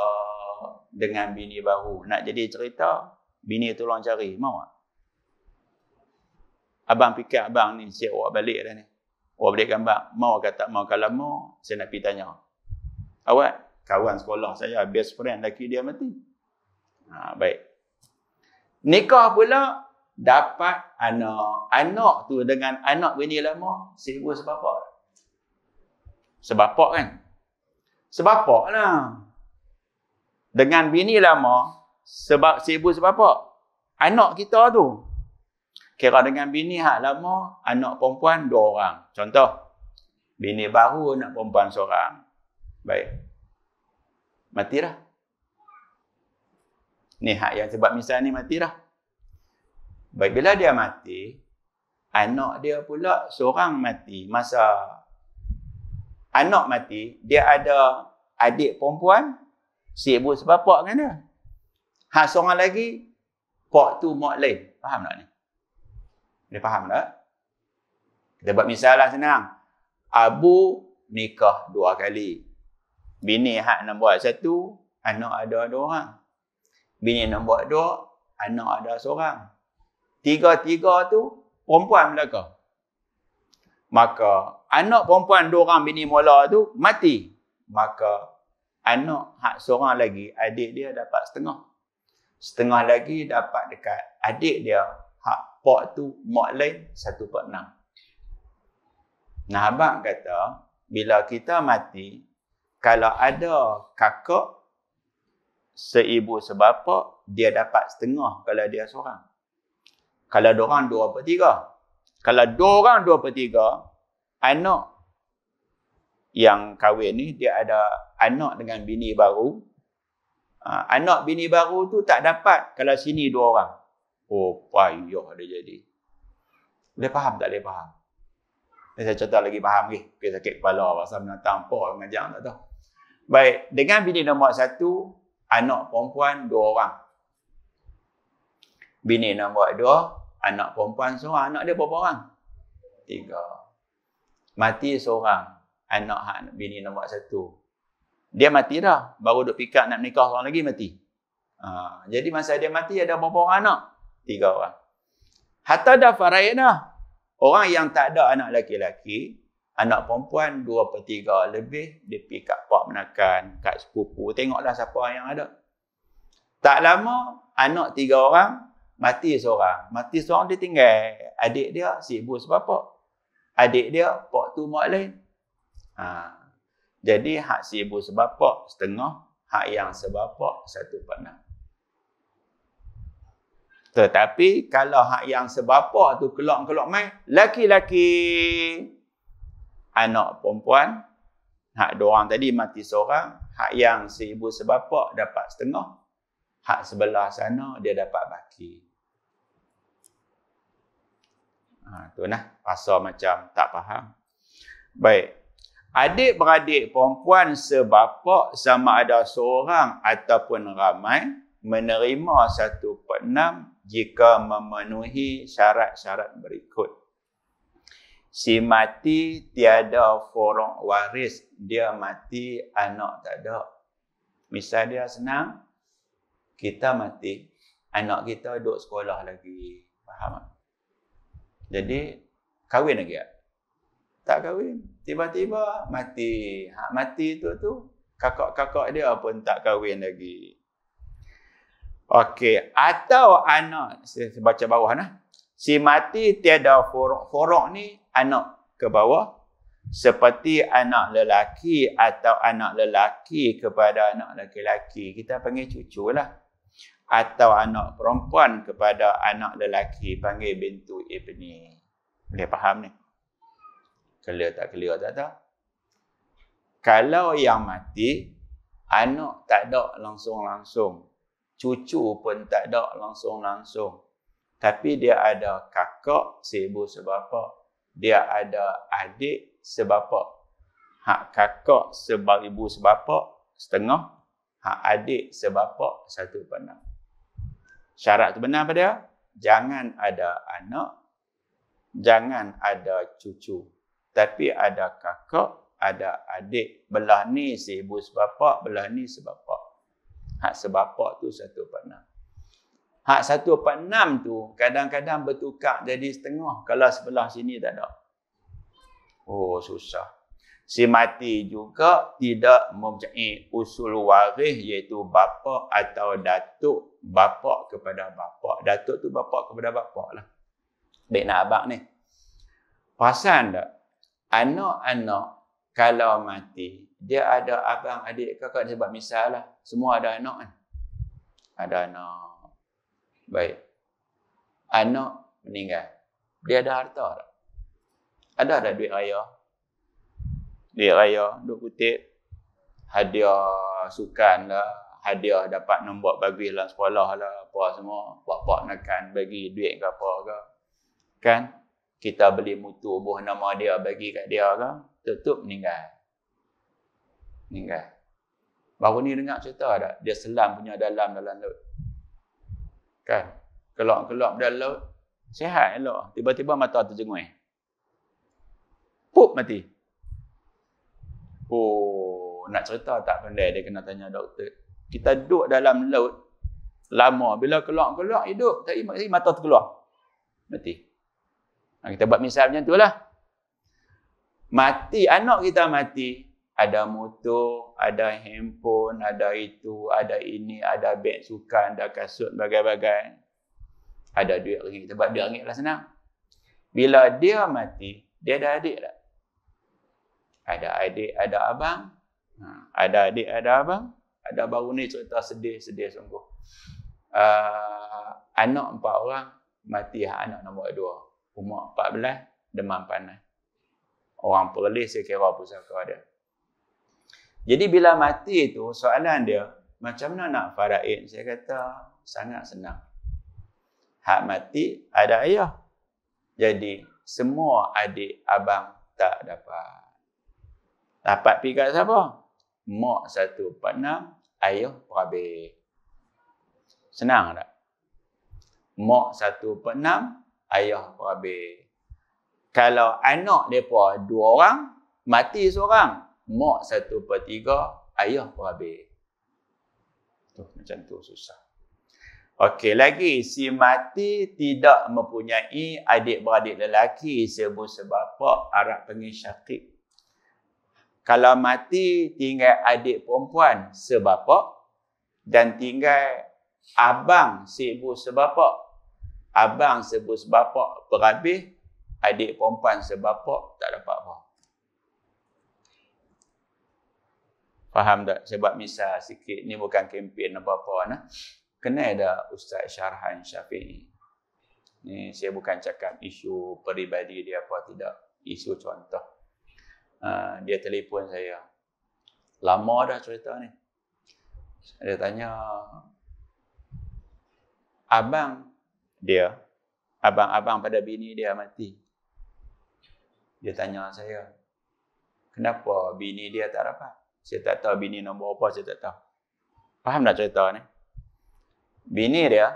Speaker 1: dengan bini baru. Nak jadi cerita, bini tolong cari. Mau tak? Abang fikir abang ni siap awak balik dah ni. Oh, balik gambar. Mau ke tak mau? Kalau mau, saya nak pergi tanya. Awak, kawan sekolah saya, best friend lelaki dia mati. Baik. Nikah pula, dapat anak. Anak tu dengan anak bini lama, seribu sebapak. Sebapak kan? Sebapak lah. Dengan bini lama, seribu sebapak. Anak kita tu. Kira dengan bini hak lama, anak perempuan 2 orang. Contoh, bini baru, anak perempuan seorang. Baik. Mati dah. Ni hak yang sebab misal ni mati dah. Baik, bila dia mati, anak dia pula seorang mati. Masa anak mati, dia ada adik perempuan, seribu sebapak kan dia. Hak seorang lagi, pak tu mak lain. Faham tak ni? Dia faham tak? Kita buat misal lah senang. Abu nikah 2 kali. Bini hak nombor 1, anak ada 2 orang. Bini nombor 2, anak ada seorang. 3 tu perempuan belaka. Maka anak perempuan 2 orang bini mula tu mati. Maka anak hak seorang lagi, adik dia dapat setengah. Setengah lagi dapat dekat adik dia. Hak pak tu mak lain 1/6. Nah, abang kata, bila kita mati, kalau ada kakak seibu sebapak, dia dapat setengah kalau dia seorang. Kalau 2 orang 2/3. Kalau 2 orang 2/3, anak yang kahwin ni, dia ada anak dengan bini baru. Anak bini baru tu tak dapat kalau sini 2 orang. Oh, payah dia jadi. Boleh faham tak boleh faham? Saya cerita lagi faham ke? Okay, sakit kepala pasal menatang apa mengajar tak tahu. Baik, dengan bini nombor 1, anak perempuan 2 orang. Bini nombor 2, anak perempuan seorang. Anak dia berapa orang? 3. Mati seorang, anak bini nombor 1. Dia mati dah, baru duk pikir nak nikah seorang lagi mati. Jadi masa dia mati ada berapa orang anak? 3 orang. Hatta dah faraid dah. Orang yang tak ada anak laki-laki, anak perempuan 2/3 lebih, dia pergi kat pak menakan, kat sepupu. Tengoklah siapa yang ada. Tak lama, anak 3 orang, mati seorang. Mati seorang, dia tinggal adik dia, seribu sebapak. Adik dia, pak tu mak lain. Jadi, hak seribu sebapak setengah, hak yang sebapak 1/6. Tetapi kalau hak yang sebapak tu kelak mai, laki-laki, anak perempuan, hak 2 orang tadi mati seorang, hak yang seribu sebapak dapat setengah, hak sebelah sana dia dapat baki. Tu nah, rasa macam tak faham. Baik. Adik-beradik perempuan sebapak sama ada seorang ataupun ramai menerima 1/6 jika memenuhi syarat-syarat berikut. Si mati tiada furuk waris, dia mati anak tak ada. Misal dia senang, kita mati, anak kita duduk sekolah lagi. Faham tak? Jadi, kahwin lagi tak? Tak kahwin. Tiba-tiba mati. Hak mati tu kakak-kakak dia pun tak kahwin lagi. Okey, atau anak, saya baca bawah nah. Si mati tiada furuk. Furuk ni anak ke bawah, seperti anak lelaki atau anak lelaki kepada anak lelaki. Kita panggil cucu lah. Atau anak perempuan kepada anak lelaki, panggil bintu ibni. Boleh faham ni? Clear tak clear tak tahu? Kalau yang mati, anak tak ada langsung-langsung. Cucu pun tak ada langsung-langsung. Tapi dia ada kakak seribu sebapak. Dia ada adik sebapak. Hak kakak seribu sebapak, setengah. Hak adik sebapak, 1/6. Syarat tu benar pada dia? Jangan ada anak. Jangan ada cucu. Tapi ada kakak, ada adik. Belah ni seribu sebapak, belah ni sebapak. Hak sebapak tu 1/6. Hak 1/6 tu kadang-kadang bertukar jadi setengah kalau sebelah sini tak ada. Oh, susah. Si mati juga tidak mempunyai usul waris iaitu bapa atau datuk. Bapa kepada bapa. Datuk tu bapa kepada bapa lah. Baik nak abang ni. Perasan tak? Anak-anak kalau mati, dia ada abang, adik, kakak. Sebab misal lah. Semua ada anak kan. Ada anak. Baik. Anak meninggal. Dia ada harta tak? Ada duit raya? Duit raya, duit kutip. Hadiah sukan lah. Hadiah dapat nombor bagus lah sekolah lah. Apa semua. Bapak nakkan bagi duit ke apa ke. Kan? Kita beli mutu buah nama dia bagi kat dia ke. Tutup meninggal. Meninggal. Baru ni dengar cerita tak? Dia selam punya dalam laut. Kan? Kelak-kelak dalam laut. Sihat elok. Tiba-tiba mata terjengui. Pup mati. Oh, nak cerita tak pandai. Dia kena tanya doktor. Kita duduk dalam laut. Lama. Bila kelak-kelak hidup. Tak mata terkeluar. Mati. Kita buat misal macam tu lah. Mati. Anak kita mati. Ada motor. Ada handphone. Ada itu. Ada ini. Ada beg sukan. Ada kasut. Bagai-bagai. Ada duit ringgit. Sebab duit ringgit lah senang. Bila dia mati, dia ada adik tak? Ada adik, ada abang. Ada adik, ada abang. Ada baru ni cerita sedih sungguh. Anak 4 orang, mati anak nombor 2. Umur 14, demam panas. Orang Perlis saya kira pusaka dia. Jadi bila mati tu, soalan dia, macam mana nak faraid? Saya kata, sangat senang. Hak mati ada ayah. Jadi semua adik abang tak dapat. Dapat pergi kat siapa? Mak 1/6, ayah perhabis. Senang tak? Mak 1/6, ayah perhabis. Kalau anak mereka 2 orang, mati seorang. Mak 1/3, ayah perhabis. Macam tu susah. Okey, lagi si mati tidak mempunyai adik-beradik lelaki sebab Arab panggil syakik. Kalau mati tinggal adik perempuan sebapa dan tinggal abang seibu sebapa. Abang seibu sebapa berhabis, adik perempuan sebapa tak dapat apa. Faham tak? Sebab misal sikit ni bukan kempen apa-apa nah. Kena ada Ustaz Syarhan Syafi'i. Ni saya bukan cakap isu peribadi dia apa tidak. Isu contoh. Dia telefon saya. Lama dah cerita ni. Dia tanya, abang pada bini dia mati. Dia tanya saya, kenapa bini dia tak dapat? Saya tak tahu bini nombor apa, saya tak tahu. Faham tak cerita ni? Bini dia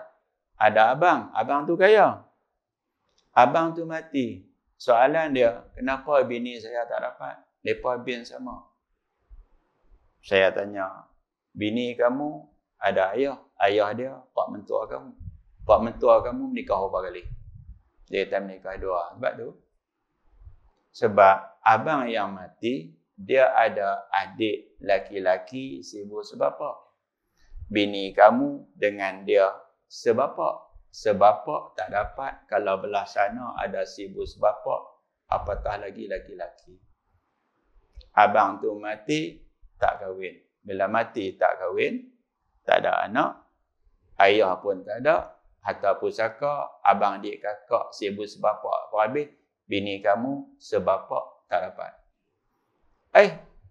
Speaker 1: ada abang tu kaya. Abang tu mati. Soalan dia, kenapa bini saya tak dapat? Mereka bin sama. Saya tanya, bini kamu ada ayah. Ayah dia, pak mentua kamu. Pak mentua kamu menikah berapa kali? Dia kata menikah 2. Sebab tu? Sebab abang yang mati, dia ada adik laki-laki seibu sebapa. Bini kamu dengan dia sebapa. Sebapa tak dapat. Kalau belah sana ada seibu sebapa. Apatah lagi laki-laki. Abang tu mati, tak kahwin. Bila mati tak kahwin, tak ada anak. Ayah pun tak ada. Harta pusaka, abang adik kakak seibu sebapa. Habis, bini kamu sebapa tak dapat.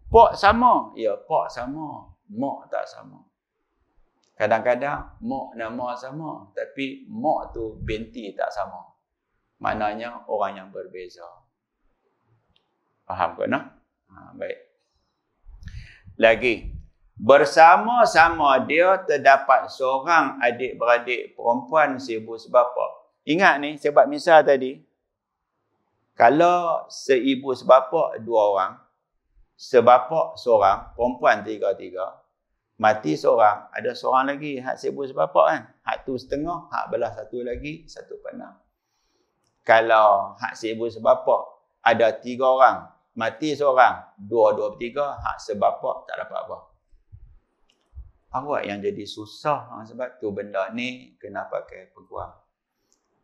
Speaker 1: Pak sama. Ya, pak sama. Mak tak sama. Kadang-kadang mak nama sama, tapi mak tu binti tak sama. Maknanya orang yang berbeza. Faham ke nak? Baik. Lagi, bersama-sama dia terdapat seorang adik-beradik perempuan seibu sebapa. Ingat ni, saya buat misal tadi. Kalau seibu sebapa 2 orang, sebapa seorang, perempuan 3-3, mati seorang, ada seorang lagi, hak seibu sebapa kan. Hak tu setengah, hak belah satu lagi, 1/6. Kalau hak seibu sebapa ada 3 orang, mati seorang, 2/3, hak sebapa tak dapat apa. Awak yang jadi susah sebab tu benda ni kena pakai peguam.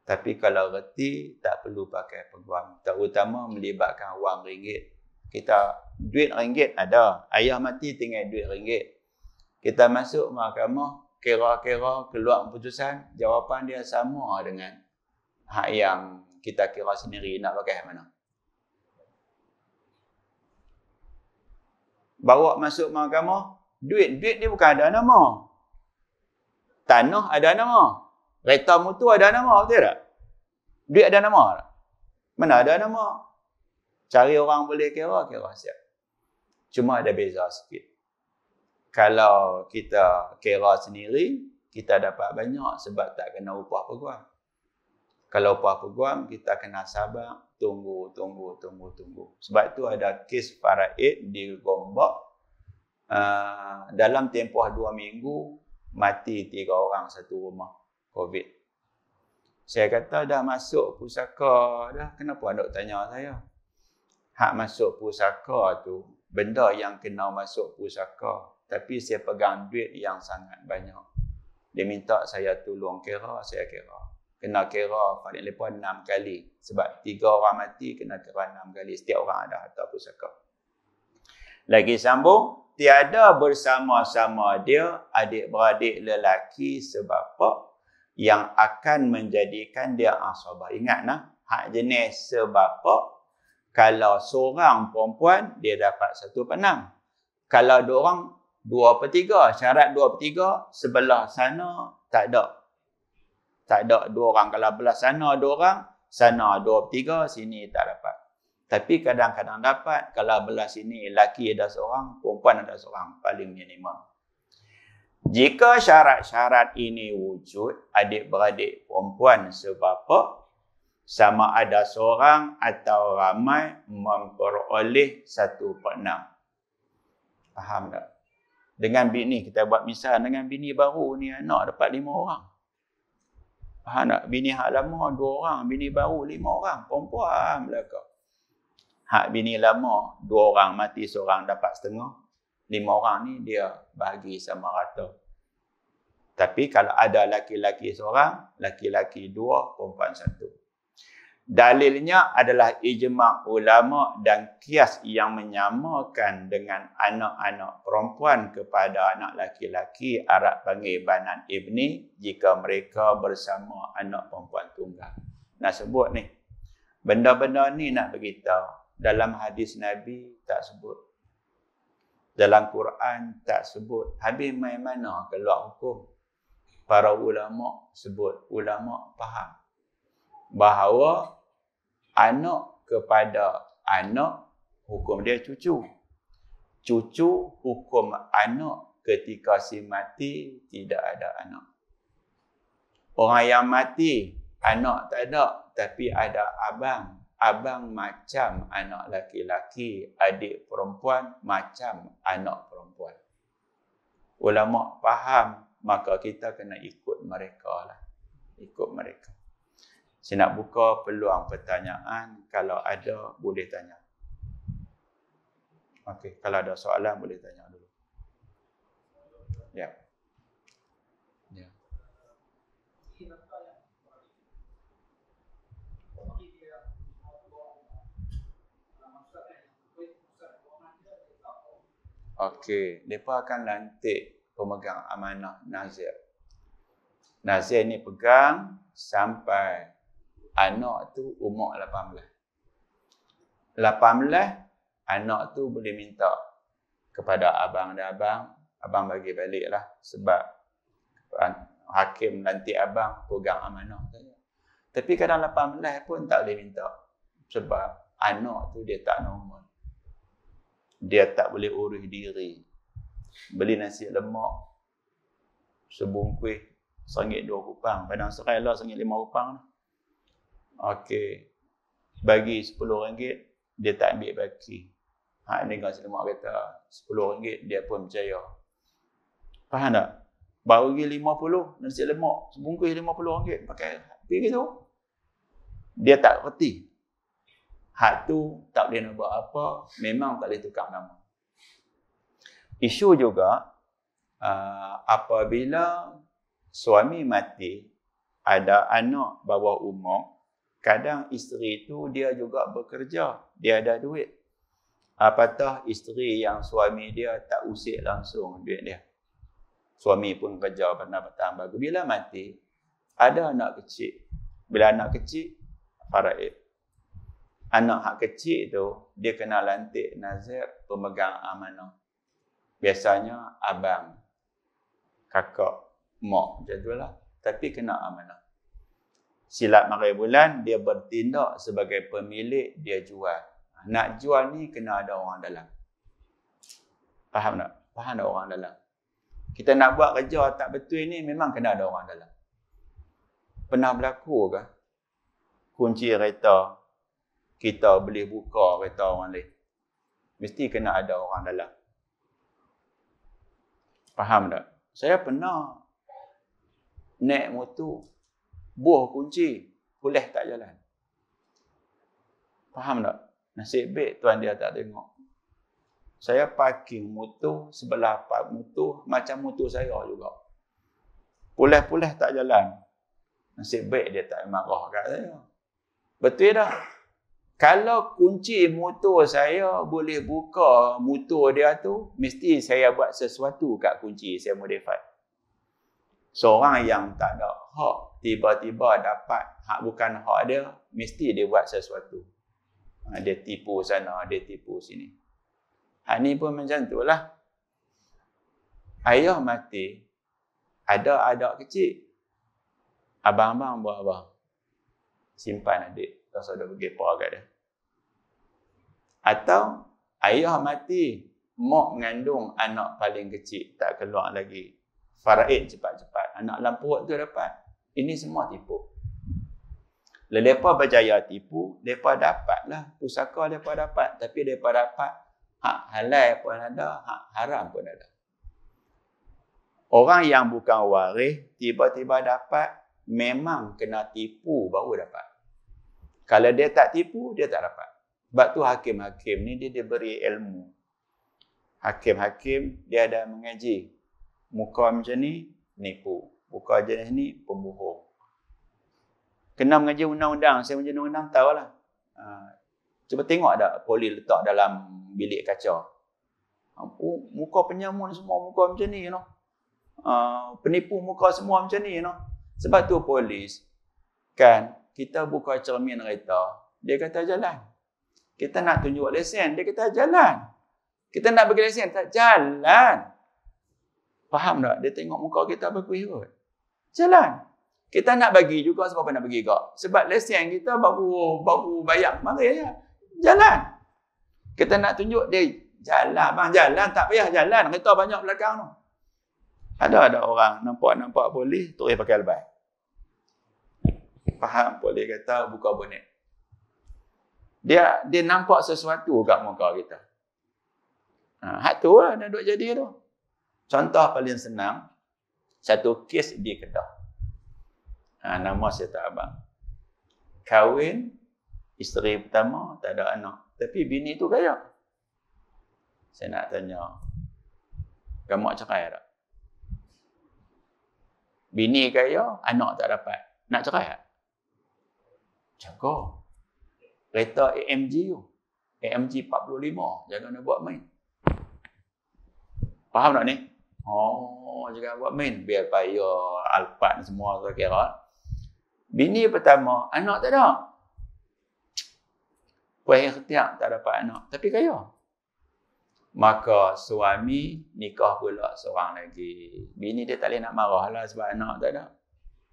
Speaker 1: Tapi kalau reti tak perlu pakai peguam. Terutama melibatkan wang ringgit. Kita duit ringgit ada. Ayah mati tinggal duit ringgit. Kita masuk mahkamah, kira-kira keluar keputusan, jawapan dia sama dengan hak yang kita kira sendiri nak pakai mana. Bawa masuk mahkamah, duit dia bukan ada nama. Tanah ada nama. Kereta motor ada nama, betul tak? Duit ada nama tak? Mana ada nama? Cari orang boleh kira siap. Cuma ada beza sikit. Kalau kita kira sendiri, kita dapat banyak sebab tak kena upah peguam. Kalau upah peguam, kita kena sabar, tunggu. Sebab tu ada kes faraid di Gombak. Dalam tempoh 2 minggu, mati 3 orang satu rumah COVID. Saya kata dah masuk pusaka dah, kenapa nak tanya saya? Hak masuk pusaka tu, benda yang kena masuk pusaka. Tapi saya pegang duit yang sangat banyak. Dia minta saya tolong kira, saya kira. Kena kira paling lepas 6 kali. Sebab 3 orang mati, kena kira 6 kali. Setiap orang ada harta pusaka. Lagi sambung, tiada bersama-sama dia adik-beradik lelaki sebapa yang akan menjadikan dia asabah. Ingat nah, hak jenis sebapa, kalau seorang perempuan, dia dapat 1/6. Kalau 2 orang, 2/3. Syarat 2/3, sebelah sana tak ada. Tak ada 2 orang. Kalau belah sana 2 orang, sana 2/3, sini tak dapat. Tapi kadang-kadang dapat. Kalau belah sini lelaki ada seorang, perempuan ada seorang. Paling minimum. Jika syarat-syarat ini wujud, adik-beradik perempuan sebapa, sama ada seorang atau ramai memperoleh 1/6. Faham tak? Dengan bini, kita buat misal dengan bini baru ni, anak dapat 5 orang. Faham tak? Bini hak lama 2 orang, bini baru 5 orang. Perempuan belakang. Hak bini lama 2 orang, mati seorang dapat setengah. 5 orang ni dia bahagi sama rata. Tapi kalau ada laki-laki seorang, laki-laki 2, perempuan 1. Dalilnya adalah ijma' ulama dan kias yang menyamakan dengan anak-anak perempuan kepada anak laki-laki, Arab panggil banat ibni, jika mereka bersama anak perempuan tunggal. Nak sebut ni, benda-benda ni nak beritahu. Dalam hadis Nabi tak sebut. Dalam Quran tak sebut. Habis main mana keluar hukum? Para ulama sebut. Ulama faham bahawa anak kepada anak, hukum dia cucu. Cucu hukum anak ketika si mati tidak ada anak. Orang yang mati, anak tak ada, tapi ada abang. Abang macam anak laki-laki, adik perempuan macam anak perempuan. Ulama faham, maka kita kena ikut mereka lah. Ikut mereka. Saya nak buka peluang pertanyaan. Kalau ada, boleh tanya. Okey, kalau ada soalan, boleh tanya dulu. Ya. Ya. Okey, mereka akan lantik pemegang amanah nazir. Nazir ni pegang sampai anak tu umur 18. 18, anak tu boleh minta kepada abang dan abang bagi balik lah. Sebab hakim lantik abang pegang amanah saja. Tapi kadang 18 pun tak boleh minta. Sebab anak tu dia tak normal. Dia tak boleh urus diri. Beli nasi lemak sebungkus RM1 2 kupang. Padang serai lah RM1 5 kupang. Okey. Bagi RM10, dia tak ambil baki. Hak ni nasi lemak kata RM10, dia pun percaya. Faham tak? Baru pergi 50 nasi lemak sebungkus RM50 pakai pergi tu. Dia tak reti. hak tu tak boleh nak buat apa, memang tak boleh tukar nama. Isu juga apabila suami mati, ada anak bawah umur, kadang isteri tu dia juga bekerja, dia ada duit. Apatah isteri yang suami dia tak usik langsung duit dia. Suami pun kerja petang-petang bagus. Bila mati, ada anak kecil. Bila anak kecil, faraid. Anak hak kecil tu, dia kena lantik nazir pemegang amanah. Biasanya abang, kakak, mak macam tu lah. Tapi kena amanah. Silap mari bulan, dia bertindak sebagai pemilik, dia jual. Nak jual ni kena ada orang dalam. Faham tak? Faham tak orang dalam? Kita nak buat kerja tak betul ni memang kena ada orang dalam. Pernah berlaku ke? Kunci kereta kita boleh buka kereta orang lain. Mesti kena ada orang dalam. Faham tak? Saya pernah naik motor, buah kunci, boleh tak jalan. Faham tak? Nasib baik tuan dia tak tengok. Saya parking motor, sebelah park motor, macam motor saya juga. Pulih-pulih tak jalan. Nasib baik dia tak marah kat saya. Betul dah. Kalau kunci motor saya boleh buka motor dia tu, mesti saya buat sesuatu kat kunci, saya modify. Seorang yang tak ada hak, tiba-tiba dapat hak bukan hak dia, mesti dia buat sesuatu. Dia tipu sana, dia tipu sini. Hak ni pun macam tu lah. Ayah mati, ada adik kecil. Abang-abang buat apa? Simpan adik. Tak usah pergi apa kat dia. Atau ayah mati, mak mengandung anak paling kecil, tak keluar lagi. Faraid cepat-cepat. Anak dalam perut tu dapat. Ini semua tipu. Mereka berjaya tipu, mereka dapatlah. Pusaka mereka dapat. Tapi mereka dapat hak halal pun ada, hak haram pun ada. Orang yang bukan waris, tiba-tiba dapat, memang kena tipu baru dapat. Kalau dia tak tipu, dia tak dapat. Sebab tu hakim-hakim ni dia diberi ilmu. Hakim-hakim dia ada mengaji. Muka macam ni, nipu. Muka jenis ni, pembohong. Kena mengaji undang-undang. Saya mengaji undang-undang tahulah. Cuba tengok tak polis letak dalam bilik kaca. Muka penyamun semua muka macam ni, you know. Penipu muka semua macam ni, you know. Sebab tu polis, kan, kita buka cermin kereta, dia kata jalan. Kita nak tunjuk lesen, dia kata jalan. Kita nak bagi lesen, tak jalan. Faham tak? Dia tengok muka kita bagus kot. Jalan. Kita nak bagi juga, sebab apa nak bagi kau? Sebab lesen kita baru bayar. Mari ya. Jalan. Kita nak tunjuk dia jalan. Bang, jalan. Tak payah jalan. Kereta banyak belakang tu. Ada orang nampak polis, terus pakai lebai. Faham? Polis kata buka bonet. Dia nampak sesuatu kat muka kita. Hak tu lah dah duk jadi tu. Contoh paling senang, satu kes di Kedah. Nama saya tak abang. Kahwin, isteri pertama, tak ada anak. Tapi bini tu kaya. Saya nak tanya, kamu cerai tak? Bini kaya, anak tak dapat. Nak cerai tak? Jaga. Kereta AMG tu. AMG 45. Jangan nak buat main. Faham tak ni? Jangan buat main. Biar payah Alphard semua saya kira. Bini pertama, anak tak ada. Puan ikhtiar tak dapat anak. Tapi kaya. Maka suami nikah pula seorang lagi. Bini dia tak boleh nak marah lah sebab anak tak ada.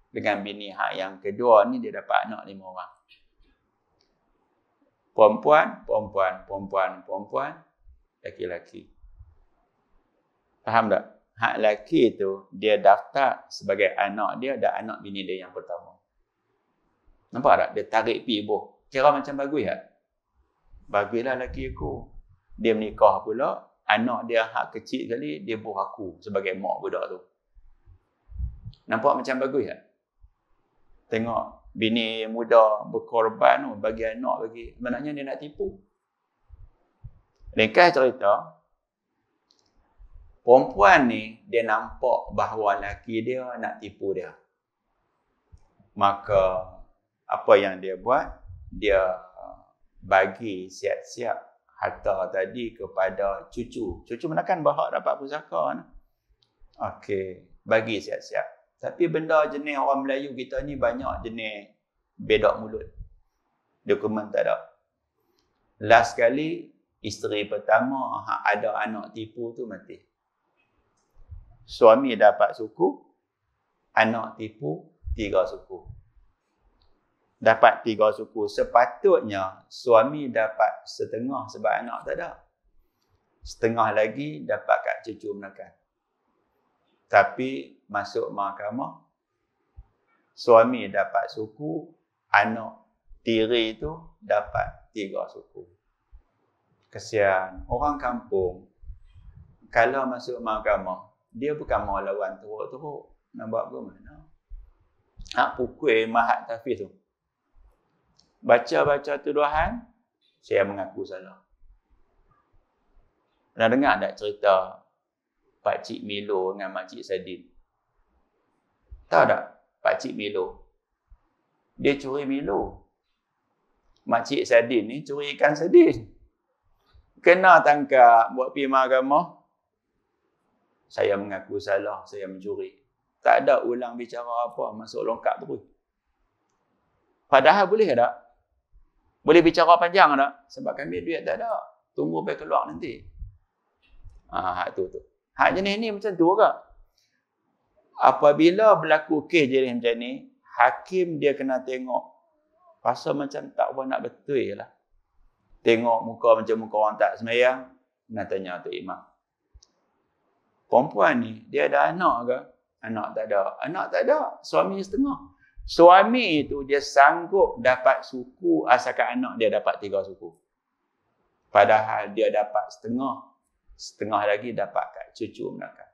Speaker 1: Dengan bini hak yang kedua ni dia dapat anak 5 orang. Perempuan, laki-laki. Faham tak? Hak laki tu dia daftar sebagai anak dia dan anak bini dia yang pertama. Nampak tak? Dia tarik pi ibu. Kira macam bagus tak? Baguslah laki aku. Dia menikah pula, anak dia hak kecil sekali, dia buh aku sebagai mak budak tu. Nampak macam bagus tak? Tengok bini muda berkorban bagi anak bagi. Sebenarnya dia nak tipu. Ringkas cerita, perempuan ni dia nampak bahawa lelaki dia nak tipu dia. Maka apa yang dia buat? Dia bagi siap-siap harta tadi kepada cucu. Cucu menakan berhak dapat pusaka. Okey, bagi siap-siap. Tapi benda jenis orang Melayu kita ni banyak jenis bedak mulut. Dokumen tak ada. Last kali, isteri pertama ada anak tipu tu mati. Suami dapat suku, anak tipu 3 suku. Dapat 3 suku. Sepatutnya suami dapat setengah sebab anak tak ada. Setengah lagi dapat kat cucu menakan. Tapi masuk mahkamah, suami dapat suku, anak tiri tu dapat 3 suku. Kesian. Orang kampung, kalau masuk mahkamah, dia bukan mau lawan teruk-teruk. Nak buat ke mana? Hak pukul mahat tahfiz tu. Baca-baca tuduhan, saya mengaku salah. Pernah dengar tak cerita Pak Cik Milo dengan Mak Cik Sadin? Tahu tak Pak Cik Milo? Dia curi Milo. Mak Cik Sadin ni curi ikan sadin. Kena tangkap, buat pergi mahkamah. Saya mengaku salah, saya mencuri. Tak ada ulang bicara apa, masuk longkap terus. Padahal boleh tak? Boleh bicara panjang tak? Sebab kami duit tak ada. Tunggu sampai keluar nanti. Hak tu. Hak jenis ni macam tu ke? Apabila berlaku kes jenis macam ni, hakim dia kena tengok. Pasal macam tak apa nak betul lah. Tengok muka macam muka orang tak semayang, nak tanya tu imam. Perempuan ni, dia ada anak ke? Anak tak ada. Anak tak ada. Suami setengah. Suami tu dia sanggup dapat suku asalkan anak dia dapat 3 suku. Padahal dia dapat setengah. Setengah lagi dapat kat cucu menakan.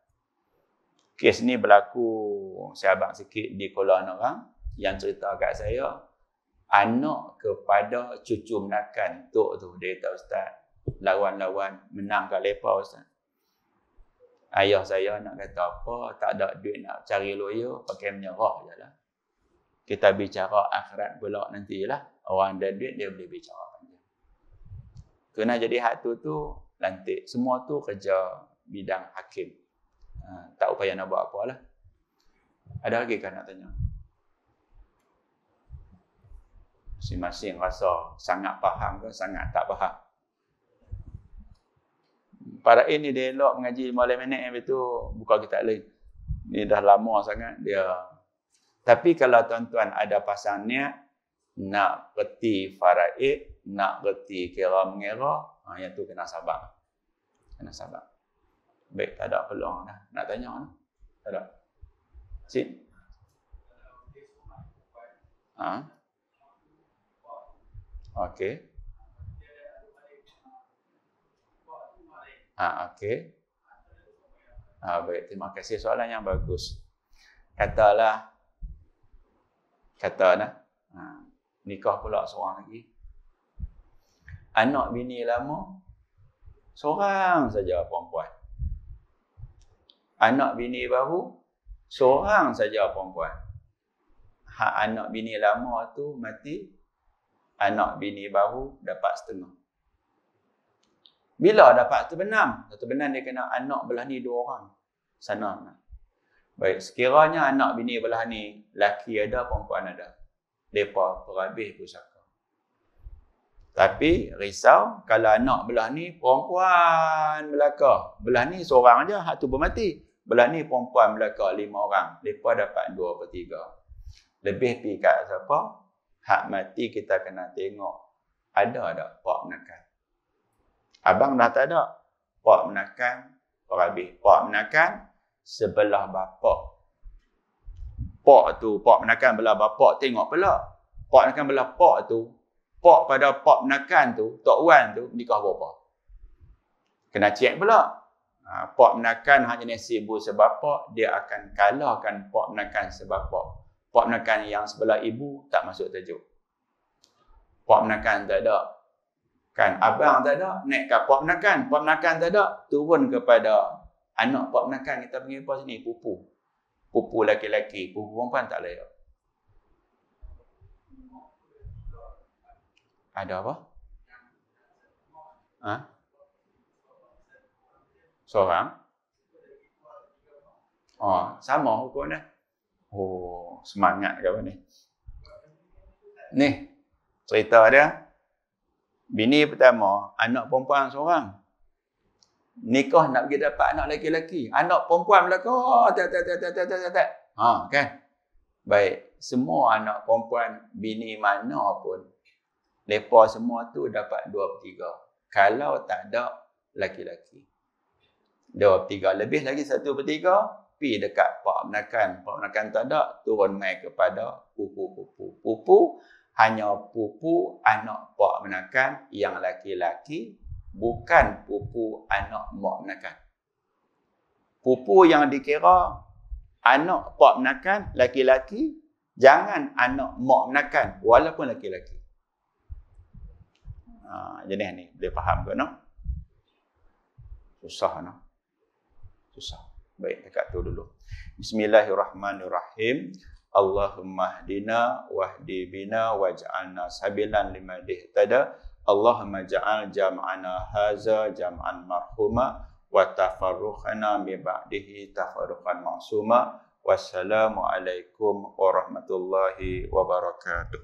Speaker 1: Kes ni berlaku, saya abang sikit di Kuala Nerang. Yang cerita kat saya, anak kepada cucu menakan tok tu. Dia kata, Ustaz, lawan-lawan menang kat lepa Ustaz. Ayah saya nak kata apa, tak ada duit nak cari lawyer, pakai menyerah je lah. Kita bicara akhirat pula nantilah. Orang ada duit, dia boleh bicara panjang. Kena jadi hak tu lantik. Semua tu kerja bidang hakim. Tak payah nak buat apa lah. Ada lagi kan nak tanya? Masing-masing rasa sangat faham ke sangat tak faham. Pada ini dia elok mengaji 5 minit yang itu buka kitab lain. Ni dah lama sangat dia. Tapi kalau tuan-tuan ada pasang niat nak reti faraid, nak reti kira mengira, yang tu kena sabar. Kena sabar. Baik, tak ada peluang dah. Nak tanya mana? Tak ada. Sit. Okey. Okey. Baik, terima kasih soalan yang bagus. Katalah nikah pula seorang lagi. Anak bini lama seorang saja perempuan. Anak bini baru seorang saja perempuan. Hak anak bini lama tu mati, anak bini baru dapat setengah. Bila dapat satu benam? Satu benam dia kena anak belah ni 2 orang. Sana. Baik, sekiranya anak bini belah ni laki ada, perempuan ada. Mereka perhabis pusaka. Tapi risau kalau anak belah ni perempuan belaka. Belah ni seorang aja, hak tu bermati. Belah ni perempuan belaka 5 orang. Mereka dapat 2/3. Lebih pi kat siapa? Hak mati kita kena tengok. Ada tak pak menakan? Abang dah tak ada. Pak menakan, perhabis. Pak menakan sebelah bapak. Pak menakan belah bapak, tengok pula. Pak menakan belah pak tu, pak pada pak menakan tu, Tok Wan tu, nikah berapa? Kena cek pula. Pak menakan hanya jenis ibu sebapak, dia akan kalahkan pak menakan sebapak. Pak menekan yang sebelah ibu tak masuk tajuk. Pak menekan tak ada. Kan abang tak ada, naik ke pak menekan. Pak menekan tak ada, turun kepada anak pak menekan. Kita panggil apa sini? Pupu. Pupu laki-laki, pupu perempuan tak layak. Ada apa? Ha? Seorang? Oh, sama hukum dah. Oh, semangat ke apa ni? Ni, cerita dia. Bini pertama, anak perempuan seorang. Nikah nak pergi dapat anak lelaki-lelaki. Anak perempuan belakang. Tak. Ha, kan? Baik, semua anak perempuan bini mana pun, mereka semua tu dapat 2/3. Kalau tak ada lelaki-lelaki. 2/3. Lebih lagi 1/3. Pergi dekat pak menekan. Pak menekan tak ada, turun mai kepada pupu-pupu. Pupu, hanya pupu anak pak menekan yang laki-laki, bukan pupu anak mak menekan. Pupu yang dikira anak pak menekan laki-laki, jangan anak mak menekan walaupun laki-laki. Jenis ni, boleh faham ke no? Susah no? Susah. Baik, dekat tu dulu. Bismillahirrahmanirrahim. Allahumma hdina wahdi bina waj'alna sabilan liman ihtada. Allahumma ja'al jam'ana haza jam'an marhuma wa tafarruqana min ba'dihi tafarruqan ma'suma. Wassalamu alaikum warahmatullahi wabarakatuh.